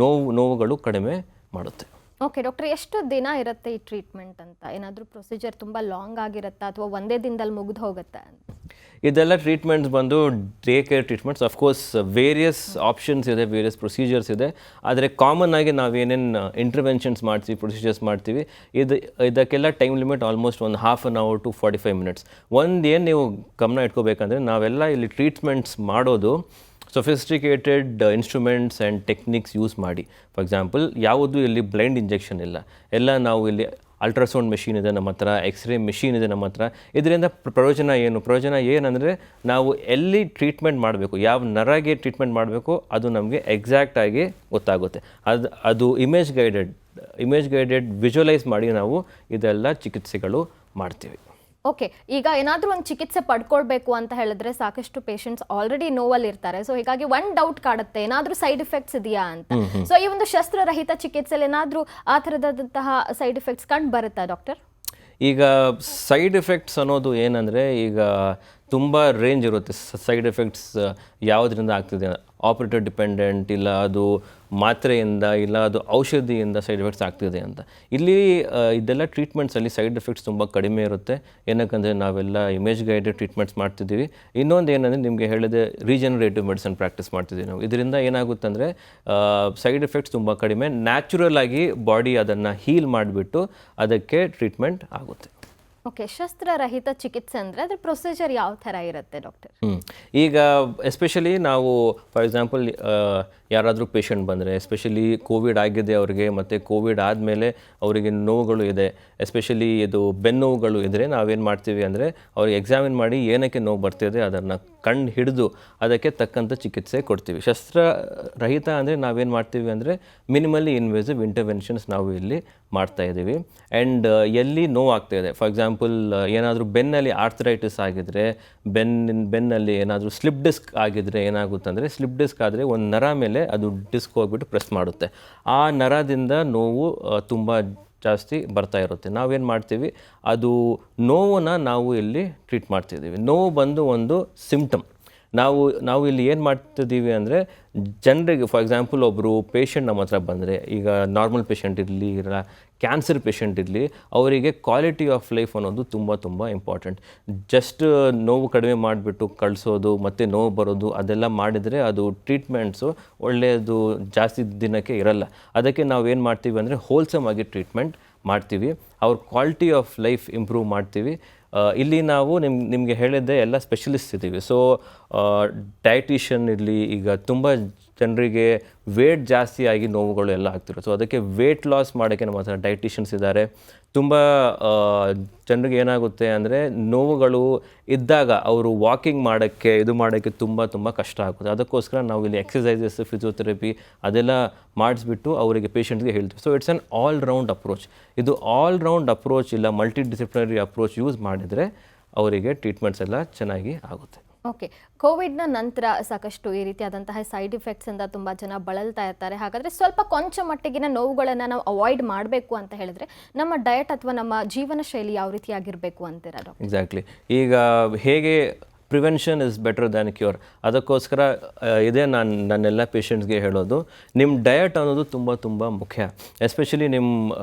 ನೋವುಗಳು ಕಡಿಮೆ ಮಾಡುತ್ತೆ. ಓಕೆ ಡಾಕ್ಟರ್, ಎಷ್ಟು ದಿನ ಇರುತ್ತೆ ಈ ಟ್ರೀಟ್ಮೆಂಟ್ ಅಂತ? ಏನಾದರೂ ಪ್ರೊಸೀಜರ್ ತುಂಬ ಲಾಂಗ್ ಆಗಿರುತ್ತಾ ಅಥವಾ ಒಂದೇ ದಿನದಲ್ಲಿ ಮುಗಿದು ಹೋಗುತ್ತೆ ಅಂತ? ಇದೆಲ್ಲ ಟ್ರೀಟ್ಮೆಂಟ್ಸ್ ಬಂದು day care treatments. Of course various options ಇದೆ, ವೇರಿಯಸ್ ಪ್ರೊಸೀಜರ್ಸ್ ಇದೆ. ಆದರೆ ಕಾಮನ್ ಆಗಿ ನಾವೇನೇನು ಇಂಟರ್ವೆನ್ಷನ್ಸ್ ಮಾಡ್ತೀವಿ, ಪ್ರೊಸೀಜರ್ಸ್ ಮಾಡ್ತೀವಿ, ಇದಕ್ಕೆಲ್ಲ ಟೈಮ್ ಲಿಮಿಟ್ ಆಲ್ಮೋಸ್ಟ್ ಒಂದು 1/2 hour to 45 minutes. ಏನು ನೀವು ಗಮನ ಇಟ್ಕೋಬೇಕಂದ್ರೆ, ನಾವೆಲ್ಲ ಇಲ್ಲಿ ಟ್ರೀಟ್ಮೆಂಟ್ಸ್ ಮಾಡೋದು sophisticated instruments and techniques use ಮಾಡಿ. ಫಾರ್ ಎಕ್ಸಾಂಪಲ್, ಯಾವುದು ಇಲ್ಲಿ ಬ್ಲೈಂಡ್ ಇಂಜೆಕ್ಷನ್ ಇಲ್ಲ, ಎಲ್ಲ ನಾವು ಇಲ್ಲಿ ಅಲ್ಟ್ರಾಸೌಂಡ್ ಮೆಷಿನ್ ಇದೆ ನಮ್ಮ ಹತ್ರ, ಎಕ್ಸ್ರೇ ಮೆಷಿನ್ ಇದೆ ನಮ್ಮ ಹತ್ರ. ಇದರಿಂದ ಪ್ರಯೋಜನ ಏನಂದರೆ, ನಾವು ಎಲ್ಲಿ ಟ್ರೀಟ್ಮೆಂಟ್ ಮಾಡಬೇಕು, ಯಾವ ನರಗೆ ಟ್ರೀಟ್ಮೆಂಟ್ ಮಾಡಬೇಕು ಅದು ನಮಗೆ ಎಕ್ಸಾಕ್ಟಾಗಿ ಗೊತ್ತಾಗುತ್ತೆ. ಅದು ಇಮೇಜ್ ಗೈಡೆಡ್ ವಿಜುವಲೈಸ್ ಮಾಡಿ ನಾವು ಇದೆಲ್ಲ ಚಿಕಿತ್ಸೆಗಳು ಮಾಡ್ತೀವಿ. ಓಕೆ, ಈಗ ಏನಾದರೂ ಒಂದು ಚಿಕಿತ್ಸೆ ಪಡ್ಕೊಳ್ಬೇಕು ಅಂತ ಹೇಳಿದ್ರೆ ಸಾಕಷ್ಟು ಪೇಷಂಟ್ಸ್ ಆಲ್ರೆಡಿ ನೋವಲ್ಲಿ ಇರ್ತಾರೆ. ಸೊ ಹೀಗಾಗಿ ಒಂದು ಡೌಟ್ ಕಾಡುತ್ತೆ, ಏನಾದರೂ ಸೈಡ್ ಎಫೆಕ್ಟ್ಸ್ ಇದೆಯಾ ಅಂತ. ಸೊ ಈ ಒಂದು ಶಸ್ತ್ರರಹಿತ ಚಿಕಿತ್ಸೆಯಲ್ಲಿ ಏನಾದರೂ ಆ ಥರದಂತಹ ಸೈಡ್ ಎಫೆಕ್ಟ್ಸ್ ಕಂಡು ಬರುತ್ತಾ ಡಾಕ್ಟರ್? ಈಗ ಸೈಡ್ ಎಫೆಕ್ಟ್ಸ್ ಅನ್ನೋದು ಏನಂದರೆ, ಈಗ ತುಂಬ ರೇಂಜ್ ಇರುತ್ತೆ. ಸೈಡ್ ಎಫೆಕ್ಟ್ಸ್ ಯಾವುದರಿಂದ ಆಗ್ತಿದೆ, ಆಪರೇಟರ್ ಡಿಪೆಂಡೆಂಟ್, ಇಲ್ಲ ಅದು ಮಾತ್ರೆಯಿಂದ, ಇಲ್ಲ ಅದು ಔಷಧಿಯಿಂದ ಸೈಡ್ ಎಫೆಕ್ಟ್ಸ್ ಆಗ್ತಿದೆ ಅಂತ. ಇಲ್ಲಿ ಇದೆಲ್ಲ ಟ್ರೀಟ್ಮೆಂಟ್ಸಲ್ಲಿ ಸೈಡ್ ಎಫೆಕ್ಟ್ಸ್ ತುಂಬ ಕಡಿಮೆ ಇರುತ್ತೆ. ಏನಕ್ಕಂದರೆ ನಾವೆಲ್ಲ ಇಮೇಜ್ ಗೈಡೆಡ್ ಟ್ರೀಟ್ಮೆಂಟ್ಸ್ ಮಾಡ್ತಿದ್ದೀವಿ. ಇನ್ನೊಂದು ಏನಂದರೆ, ನಿಮಗೆ ಹೇಳಿದೆ ರೀಜನರೇಟಿವ್ ಮೆಡಿಸಿನ್ ಪ್ರಾಕ್ಟೀಸ್ ಮಾಡ್ತಿದ್ದೀವಿ ನಾವು. ಇದರಿಂದ ಏನಾಗುತ್ತೆ ಅಂದರೆ ಸೈಡ್ ಎಫೆಕ್ಟ್ಸ್ ತುಂಬ ಕಡಿಮೆ, ನ್ಯಾಚುರಲ್ ಆಗಿ ಬಾಡಿ ಅದನ್ನು ಹೀಲ್ ಮಾಡಿಬಿಟ್ಟು ಅದಕ್ಕೆ ಟ್ರೀಟ್ಮೆಂಟ್ ಆಗುತ್ತೆ. ಓಕೆ, ಶಸ್ತ್ರರಹಿತ ಚಿಕಿತ್ಸೆ ಅಂದರೆ ಅದ್ರ ಪ್ರೊಸೀಜರ್ ಯಾವ ಥರ ಇರುತ್ತೆ ಡಾಕ್ಟರ್? ಈಗ ಎಸ್ಪೆಷಲಿ ನಾವು ಫಾರ್ ಎಕ್ಸಾಂಪಲ್ ಯಾರಾದರೂ ಪೇಷಂಟ್ ಬಂದರೆ, ಎಸ್ಪೆಷಲಿ ಕೋವಿಡ್ ಆಗಿದೆ ಅವರಿಗೆ, ಮತ್ತು ಕೋವಿಡ್ ಆದಮೇಲೆ ಅವರಿಗೆ ನೋವುಗಳು ಇದೆ, ಎಸ್ಪೆಷಲಿ ಇದು ಬೆನ್ನೋವುಗಳು ಇದ್ದರೆ ನಾವೇನು ಮಾಡ್ತೀವಿ ಅಂದರೆ, ಅವ್ರಿಗೆ ಎಕ್ಸಾಮಿನ್ ಮಾಡಿ ಏನಕ್ಕೆ ನೋವು ಬರ್ತಿದೆ ಅದನ್ನು ಕಂಡು ಹಿಡಿದು ಅದಕ್ಕೆ ತಕ್ಕಂಥ ಚಿಕಿತ್ಸೆ ಕೊಡ್ತೀವಿ. ಶಸ್ತ್ರರಹಿತ ಅಂದರೆ ನಾವೇನು ಮಾಡ್ತೀವಿ ಅಂದರೆ, ಮಿನಿಮಲಿ ಇನ್ವೇಸಿವ್ ಇಂಟರ್ವೆನ್ಷನ್ಸ್ ನಾವು ಇಲ್ಲಿ ಮಾಡ್ತಾಯಿದ್ದೀವಿ. ಆ್ಯಂಡ್ ಎಲ್ಲಿ ನೋವು ಆಗ್ತಾಯಿದೆ, ಫಾರ್ ಎಕ್ಸಾಂಪಲ್ ಏನಾದರೂ ಬೆನ್ನಲ್ಲಿ ಆರ್ಥರೈಟಿಸ್ ಆಗಿದ್ದರೆ, ಬೆನ್ನಲ್ಲಿ ಏನಾದರೂ ಸ್ಲಿಪ್ ಡಿಸ್ಕ್ ಆಗಿದ್ದರೆ ಏನಾಗುತ್ತೆ ಅಂದರೆ, ಸ್ಲಿಪ್ ಡಿಸ್ಕ್ ಆದರೆ ಒಂದು ನರ ಮೇಲೆ ಅದು ಡಿಸ್ಕ್ ಹೋಗ್ಬಿಟ್ಟು ಪ್ರೆಸ್ ಮಾಡುತ್ತೆ. ಆ ನರದಿಂದ ನೋವು ತುಂಬ ಜಾಸ್ತಿ ಬರ್ತಾ ಇರುತ್ತೆ. ನಾವೇನು ಮಾಡ್ತೀವಿ, ಅದು ನೋವನ್ನು ನಾವು ಇಲ್ಲಿ ಟ್ರೀಟ್ ಮಾಡ್ತಿದ್ದೀವಿ. ನೋವು ಬಂದು ಒಂದು ಸಿಂಪ್ಟಮ್. ನಾವು ಇಲ್ಲಿ ಏನು ಮಾಡ್ತಿದ್ದೀವಿ ಅಂದರೆ, ಜನರಿಗೆ ಫಾರ್ ಎಕ್ಸಾಂಪಲ್ ಒಬ್ಬರು ಪೇಷಂಟ್ ನಮ್ಮ ಹತ್ರ ಬಂದರೆ, ಈಗ ನಾರ್ಮಲ್ ಪೇಷಂಟ್ ಇರಲಿ, ಇಲ್ಲ ಕ್ಯಾನ್ಸರ್ ಪೇಷಂಟ್ ಇರಲಿ, ಅವರಿಗೆ ಕ್ವಾಲಿಟಿ ಆಫ್ ಲೈಫ್ ಅನ್ನೋದು ತುಂಬ ಇಂಪಾರ್ಟೆಂಟ್. ಜಸ್ಟ್ ನೋವು ಕಡಿಮೆ ಮಾಡಿಬಿಟ್ಟು ಕಳಿಸೋದು ಮತ್ತು ನೋವು ಬರೋದು ಅದೆಲ್ಲ ಮಾಡಿದರೆ ಅದು ಟ್ರೀಟ್ಮೆಂಟ್ಸು ಒಳ್ಳೆಯದು ಜಾಸ್ತಿ ದಿನಕ್ಕೆ ಇರಲ್ಲ. ಅದಕ್ಕೆ ನಾವು ಏನು ಮಾಡ್ತೀವಿ ಅಂದರೆ, ಹೋಲ್ಸಮ್ ಆಗಿ ಟ್ರೀಟ್ಮೆಂಟ್ ಮಾಡ್ತೀವಿ, ಅವ್ರ ಕ್ವಾಲಿಟಿ ಆಫ್ ಲೈಫ್ ಇಂಪ್ರೂವ್ ಮಾಡ್ತೀವಿ. ಇಲ್ಲಿ ನಾವು ನಿಮಗೆ ಹೇಳಿದ್ದೆ ಎಲ್ಲ ಸ್ಪೆಷಲಿಸ್ಟ್ ಇದ್ದೀವಿ. ಸೊ ಡಯಟಿಷಿಯನ್ ಇರಲಿ, ಈಗ ತುಂಬ ಜನರಿಗೆ ವೇಟ್ ಜಾಸ್ತಿ ಆಗಿ ನೋವುಗಳು ಎಲ್ಲ ಆಗ್ತಿರೋ, ಸೊ ಅದಕ್ಕೆ ವೇಟ್ ಲಾಸ್ ಮಾಡೋಕ್ಕೆ ನಮ್ಮ ಹತ್ರ ಡಯಟಿಷಿಯನ್ಸ್ ಇದ್ದಾರೆ. ತುಂಬ ಜನರಿಗೆ ಏನಾಗುತ್ತೆ ಅಂದರೆ, ನೋವುಗಳು ಇದ್ದಾಗ ಅವರು ವಾಕಿಂಗ್ ಮಾಡೋಕ್ಕೆ ತುಂಬ ಕಷ್ಟ ಆಗುತ್ತೆ. ಅದಕ್ಕೋಸ್ಕರ ನಾವು ಇಲ್ಲಿ ಎಕ್ಸಸೈಸಸ್, ಫಿಸಿಯೋಥೆರಪಿ ಅದೆಲ್ಲ ಮಾಡಿಸ್ಬಿಟ್ಟು ಅವರಿಗೆ ಪೇಷಂಟ್ಗೆ ಹೇಳ್ತೀವಿ. So it's on all round approach. ಇದು ಆಲ್ ರೌಂಡ್ ಅಪ್ರೋಚ್, ಇಲ್ಲ ಮಲ್ಟಿ ಡಿಸಿಪ್ಲಿನರಿ ಅಪ್ರೋಚ್ ಯೂಸ್ ಮಾಡಿದರೆ ಅವರಿಗೆ ಟ್ರೀಟ್ಮೆಂಟ್ಸ್ ಎಲ್ಲ ಚೆನ್ನಾಗಿ ಆಗುತ್ತೆ. ಓಕೆ, ಕೋವಿಡ್ನ ನಂತರ ಸಾಕಷ್ಟು ಈ ರೀತಿಯಾದಂತಹ ಸೈಡ್ ಎಫೆಕ್ಟ್ಸಿಂದ ತುಂಬ ಜನ ಬಳಲ್ತಾ ಇರ್ತಾರೆ. ಹಾಗಾದರೆ ಸ್ವಲ್ಪ ಕೊಂಚ ಮಟ್ಟಿಗಿನ ನೋವುಗಳನ್ನು ನಾವು ಅವಾಯ್ಡ್ ಮಾಡಬೇಕು ಅಂತ ಹೇಳಿದ್ರೆ ನಮ್ಮ ಡಯಟ್ ಅಥವಾ ನಮ್ಮ ಜೀವನ ಶೈಲಿ ಯಾವ ರೀತಿಯಾಗಿರಬೇಕು ಅಂತೀರಾ ಡಾಕ್ಟರ್? ಎಕ್ಸಾಕ್ಟ್ಲಿ. ಈಗ ಹೇಗೆ prevention is better than cure, ಅದಕ್ಕೋಸ್ಕರ ಇದೇ ನನ್ನೆಲ್ಲ ಪೇಷಂಟ್ಸ್ಗೆ ಹೇಳೋದು, ನಿಮ್ಮ ಡಯಟ್ ಅನ್ನೋದು ತುಂಬ ಮುಖ್ಯ. ಎಸ್ಪೆಷಲಿ ನಿಮ್ಮ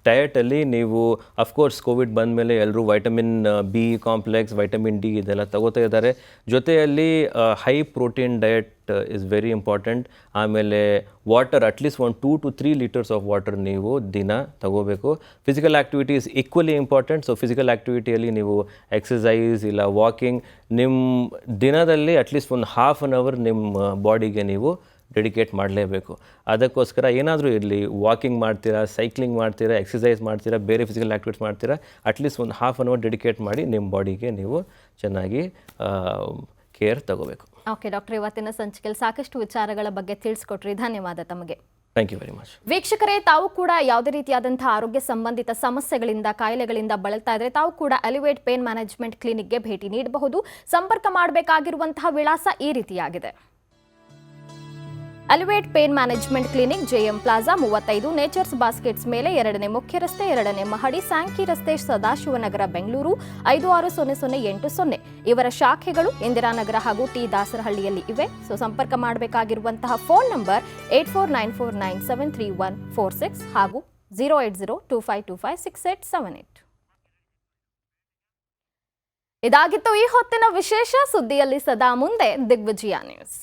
ಡಯಟಲ್ಲಿ ನೀವು ಅಫ್ಕೋರ್ಸ್ ಕೋವಿಡ್ ಬಂದಮೇಲೆ ಎಲ್ಲರೂ vitamin B complex, vitamin D ಇದೆಲ್ಲ ತಗೋತಾ ಇದ್ದಾರೆ. ಜೊತೆಯಲ್ಲಿ high protein diet is very important. ಆಮೇಲೆ water, at least 1 2 to 3 litres of water ನೀವು ದಿನ ತಗೋಬೇಕು. Physical activity is equally important. So physical ಆ್ಯಕ್ಟಿವಿಟಿಯಲ್ಲಿ ನೀವು ಎಕ್ಸಸೈಸ್ ಇಲ್ಲ ವಾಕಿಂಗ್, ನಿಮ್ಮ ದಿನದಲ್ಲಿ ಅಟ್ಲೀಸ್ಟ್ ಒಂದು 1/2 hour ನಿಮ್ಮ ಬಾಡಿಗೆ ನೀವು ಡೆಡಿಕೇಟ್ ಮಾಡಲೇಬೇಕು. ಅದಕ್ಕೋಸ್ಕರ ಏನಾದರೂ ಇರಲಿ, ವಾಕಿಂಗ್ ಮಾಡ್ತೀರಾ, ಸೈಕ್ಲಿಂಗ್ ಮಾಡ್ತೀರಾ, ಎಕ್ಸಸೈಸ್ ಮಾಡ್ತೀರಾ, ಬೇರೆ ಫಿಸಿಕಲ್ ಆ್ಯಕ್ಟಿವಿಟೀಸ್ ಮಾಡ್ತೀರಾ, ಅಟ್ಲೀಸ್ಟ್ ಒಂದು ಹಾಫ್ ಆನ್ ಅವರ್ ಡೆಡಿಕೇಟ್ ಮಾಡಿ ನಿಮ್ಮ ಬಾಡಿಗೆ ನೀವು ಚೆನ್ನಾಗಿ ಕೇರ್ ತಗೋಬೇಕು. ಓಕೆ ಡಾಕ್ಟರ್, ಇವತ್ತಿನ ಸಂಚಿಕೆಯಲ್ಲಿ ಸಾಕಷ್ಟು ವಿಚಾರಗಳ ಬಗ್ಗೆ ತಿಳಿಸ್ಕೊಟ್ರಿ. ಧನ್ಯವಾದ ತಮಗೆ. Thank you very much. ವೀಕ್ಷಕರೇ, ತಾವು ಕೂಡ ಯಾವುದೇ ರೀತಿಯಾದಂತಹ ಆರೋಗ್ಯ ಸಂಬಂಧಿತ ಸಮಸ್ಯೆಗಳಿಂದ, ಕಾಯಿಲೆಗಳಿಂದ ಬಳಲ್ತಾ ಇದ್ರೆ ತಾವು ಕೂಡ ಅಲಿವೇಟ್ ಪೇನ್ ಮ್ಯಾನೇಜ್ಮೆಂಟ್ ಕ್ಲಿನಿಕ್ಗೆ ಭೇಟಿ ನೀಡಬಹುದು. ಸಂಪರ್ಕ ಮಾಡಬೇಕಾಗಿರುವಂತಹ ವಿಳಾಸ ಈ ರೀತಿಯಾಗಿದೆ. Alleviate pain management clinic, JM plaza 35, Nature's Baskets ಮೇಲೆ, 2ನೇ ಮುಖ್ಯ ರಸ್ತೆ, 2ನೇ ಮಹಡಿ, ಸ್ಯಾಂಕಿ ರಸ್ತೆ, ಸದಾಶಿವನಗರ, ಬೆಂಗಳೂರು 560080. ಇವರ ಶಾಖೆಗಳು ಇಂದಿರಾನಗರ ಹಾಗೂ ಟಿ ದಾಸರಹಳ್ಳಿಯಲ್ಲಿ ಇವೆ. ಸಂಪರ್ಕ ಮಾಡಬೇಕಾಗಿರುವಂತಹ ಫೋನ್ ನಂಬರ್ 8494973146 ಹಾಗೂ 08025256878. ಇದಾಗಿತ್ತು ಈ ಹೊತ್ತಿನ ವಿಶೇಷ. ಸುದ್ದಿಯಲ್ಲಿ ಸದಾ ಮುಂದೆ ದಿಗ್ವಿಜಯ ನ್ಯೂಸ್.